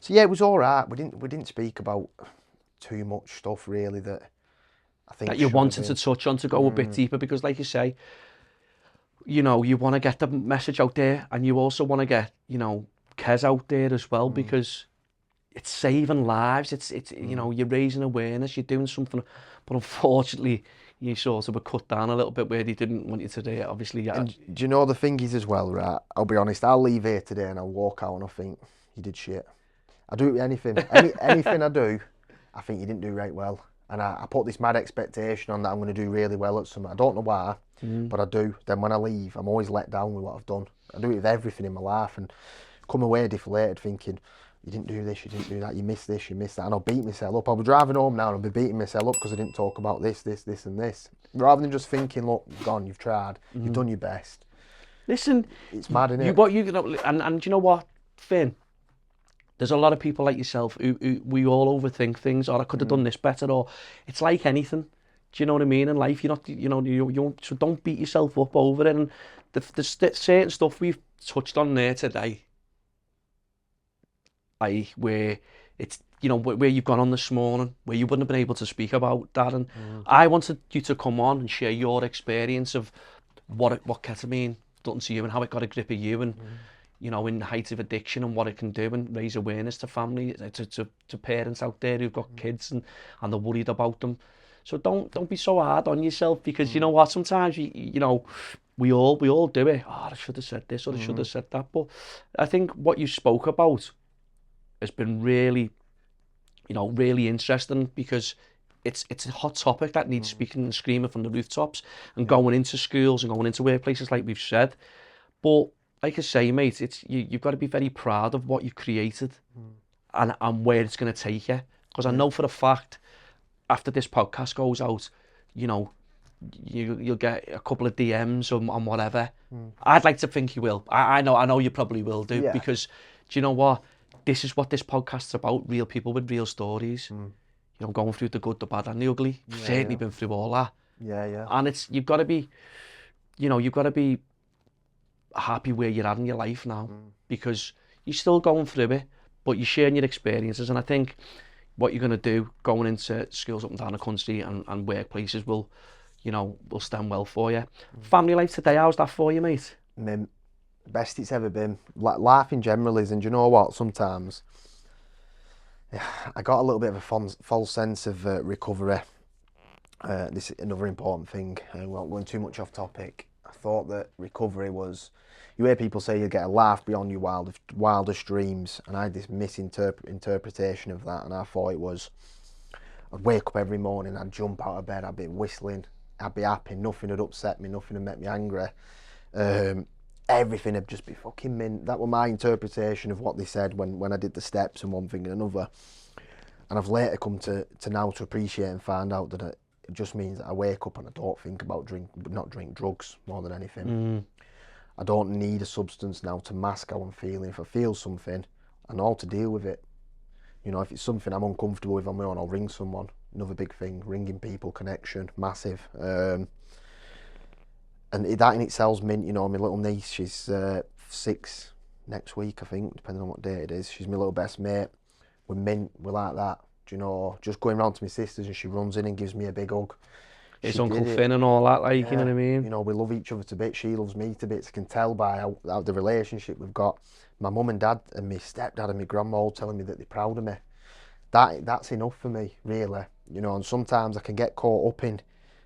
yeah, it was all right. We didn't speak about too much stuff really that I think that you wanted to touch on, to go a bit deeper, because like you say, you know, you want to get the message out there, and you also want to get, you know, Kes out there as well, because it's saving lives. It's you know, you're raising awareness, you're doing something, but unfortunately, you sort of were cut down a little bit where they didn't want you to do it. Obviously, yeah. And do you know the thing is as well, right? I'll be honest. I'll leave here today and I'll walk out and I think you did shit. I do it with anything. Anything I do, I think you didn't do right well. And I put this mad expectation on that I'm going to do really well at something. I don't know why, but I do. Then when I leave, I'm always let down with what I've done. I do it with everything in my life and come away deflated thinking, you didn't do this, you didn't do that, you missed this, you missed that. And I'll beat myself up. I'll be driving home now and I'll be beating myself up because I didn't talk about this and this. Rather than just thinking, look, gone, you've tried, you've done your best. Listen, it's mad, isn't it? And do you know what, Finn? There's a lot of people like yourself who we all overthink things, or I could have done this better, or it's like anything. Do you know what I mean? In life, you're not, you know, so don't beat yourself up over it. And the certain stuff we've touched on there today, like where it's, you know, where you've gone on this morning, where you wouldn't have been able to speak about that, and I wanted you to come on and share your experience of what ketamine done to you and how it got a grip of you, and you know, in the height of addiction and what it can do, and raise awareness to family, to parents out there who've got kids and they're worried about them. So don't be so hard on yourself, because you know what, sometimes you know, we all do it. Oh, I should have said this, or I should have said that. But I think what you spoke about has been really, you know, really interesting, because it's a hot topic that needs speaking and screaming from the rooftops and going into schools and going into workplaces, like we've said. But like I say, mate, it's you've got to be very proud of what you've created and where it's going to take you. Because I know for a fact, after this podcast goes out, you know, you'll get a couple of DMs on whatever. I'd like to think you will. I know you probably will do, because do you know what? This is what this podcast's about, real people with real stories. You know, going through the good, the bad and the ugly. Certainly been through all that. Yeah. And you've got to be, you know, you've got to be happy where you're at in your life now, because you're still going through it, but you're sharing your experiences. And I think what you're going to do going into schools up and down the country and workplaces will stand well for you. Family life today, how's that for you, mate? Best it's ever been. Life in general is, and you know what, sometimes I got a little bit of a false sense of recovery. This is another important thing, without going too much off topic. I thought that recovery was, you hear people say you get a life beyond your wildest dreams, and I had this misinterpretation of that, and I thought it was, I'd wake up every morning, I'd jump out of bed, I'd be whistling, I'd be happy, nothing had upset me, nothing had made me angry, everything would just be fucking mint. That was my interpretation of what they said when I did the steps and one thing and another. And I've later come to now to appreciate and find out that it just means that I wake up and I don't think about not drink drugs more than anything. I don't need a substance now to mask how I'm feeling. If I feel something, I know how to deal with it. You know, if it's something I'm uncomfortable with on my own, I'll ring someone. Another big thing, ringing people, connection, massive. And that in itself's mint. You know, my little niece, she's 6 next week, I think, depending on what day it is. She's my little best mate. We're mint, we're like that. Do you know, just going round to my sisters and she runs in and gives me a big hug. It's Uncle Finn and all that, like, you know what I mean? You know, we love each other to bits. She loves me to bits. I can tell by how the relationship we've got. My mum and dad and my stepdad and my grandma all telling me that they're proud of me. That's enough for me, really. You know, and sometimes I can get caught up in,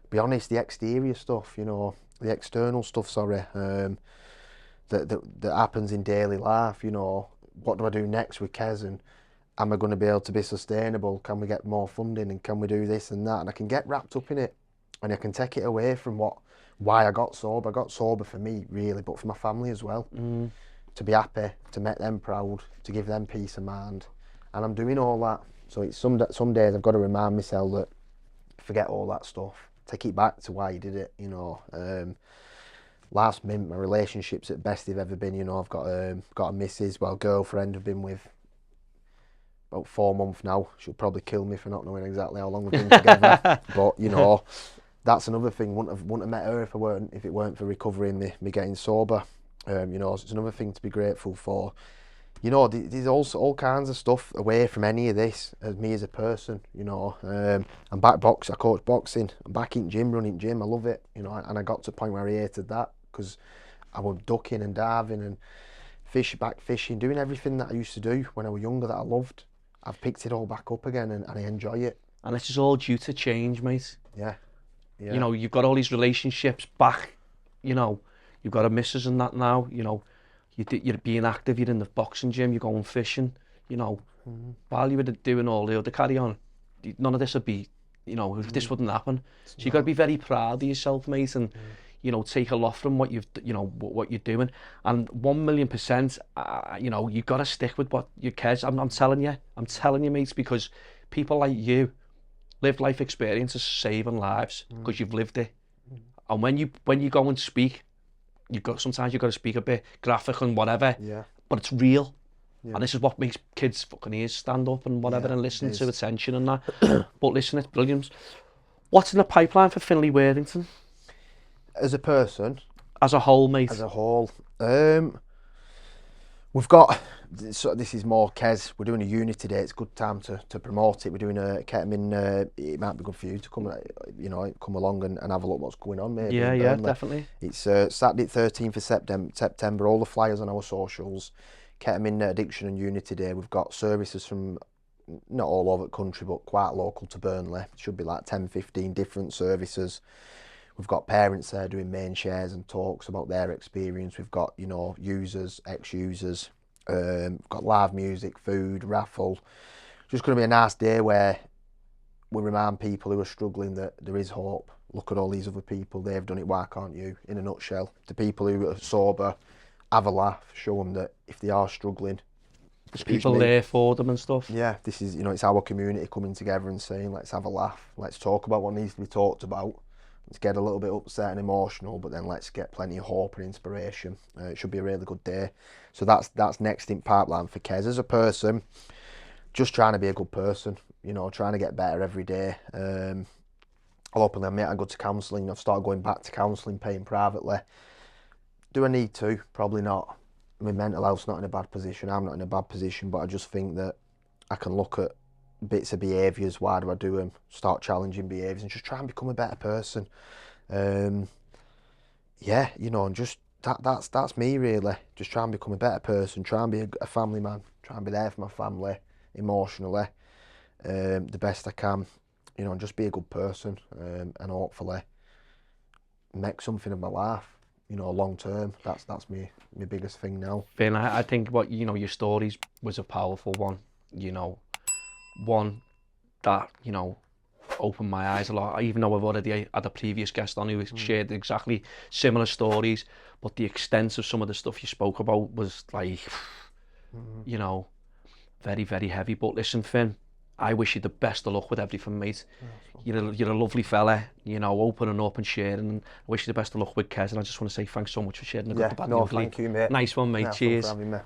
be honest, the exterior stuff, you know, the external stuff, that happens in daily life, you know. What do I do next with Kes? And am I going to be able to be sustainable? Can we get more funding, and can we do this and that? And I can get wrapped up in it, and I can take it away from why I got sober. I got sober for me, really, but for my family as well. To be happy, to make them proud, to give them peace of mind. And I'm doing all that. So it's some days I've got to remind myself that forget all that stuff. Take it back to why you did it, you know. Last minute, my relationship's at best they've ever been, you know. I've got a missus, girlfriend I've been with about 4 months now. She'll probably kill me for not knowing exactly how long we've been together. But, you know, that's another thing. Wouldn't have met her if it weren't for recovering me getting sober. You know, so it's another thing to be grateful for. You know, there's also all kinds of stuff away from any of this as me as a person, you know. I'm back I coach boxing. I'm back in gym, running gym. I love it, you know, and I got to a point where I hated that because I was ducking and diving and fishing, doing everything that I used to do when I was younger that I loved. I've picked it all back up again and I enjoy it. And this is all due to change, mate. Yeah. You know, you've got all these relationships back, you know. You've got a missus and that now, you know, you're being active, you're in the boxing gym, you're going fishing, you know. While you were doing all the other carry on, none of this would be, you know, this wouldn't happen. So you've got to be very proud of yourself, mate, and, you know, take a lot from what what you're doing. And 1,000,000%, you know, you've got to stick with what you care. I'm telling you, mate, because people like you live life experiences saving lives because you've lived it. And when you go and speak, sometimes you've got to speak a bit graphic and whatever, but it's real. And this is what makes kids' fucking ears stand up and whatever and listen to attention and that. But listen, it's brilliant. What's in the pipeline for Finley Worthington? As a person? As a whole, mate. As a whole. We've got, so this is more Kez, we're doing a unit today, it's a good time to promote it. We're doing a ketamine, it might be good for you to come, you know, come along and have a look what's going on maybe. Yeah, definitely. It's Saturday 13th of September, all the flyers on our socials. Ketamine Addiction and Unity Day. We've got services from not all over the country but quite local to Burnley. It should be like 10-15 different services. We've got parents there doing main shares and talks about their experience. We've got, you know, users, ex-users. We've got live music, food, raffle. Just going to be a nice day where we remind people who are struggling that there is hope. Look at all these other people, they've done it, why can't you? In a nutshell. The people who are sober, have a laugh, show them that if they are struggling, there's people there for them and stuff. Yeah, this is, you know, it's our community coming together and saying, let's have a laugh, let's talk about what needs to be talked about. Let's get a little bit upset and emotional, but then let's get plenty of hope and inspiration. It should be a really good day. So that's next in pipeline for Kez. As a person, just trying to be a good person, you know, trying to get better every day. I'll openly admit I go to counselling. I've started going back to counselling, paying privately. Do I need to? Probably not. My mental health's not in a bad position. I'm not in a bad position, but I just think that I can look at bits of behaviours, why do I do them, start challenging behaviours and just try and become a better person. Yeah, you know, and just that's me really. Just try and become a better person, try and be a family man, try and be there for my family emotionally, the best I can, you know, and just be a good person, and hopefully make something of my life, you know, long term. That's my biggest thing now. Finn, I think what, you know, your stories was a powerful one, you know, one that, you know, opened my eyes a lot, even though I've already had a previous guest on who shared exactly similar stories, but the extent of some of the stuff you spoke about was like, you know, very, very heavy. But listen, Finn, I wish you the best of luck with everything, mate. You're a lovely fella, you know, opening up and sharing, and I wish you the best of luck with Kez, and I just want to say thanks so much for sharing the good, the bad, and the ugly. Thank you, mate. Nice one, mate. Cheers. Thanks for having me.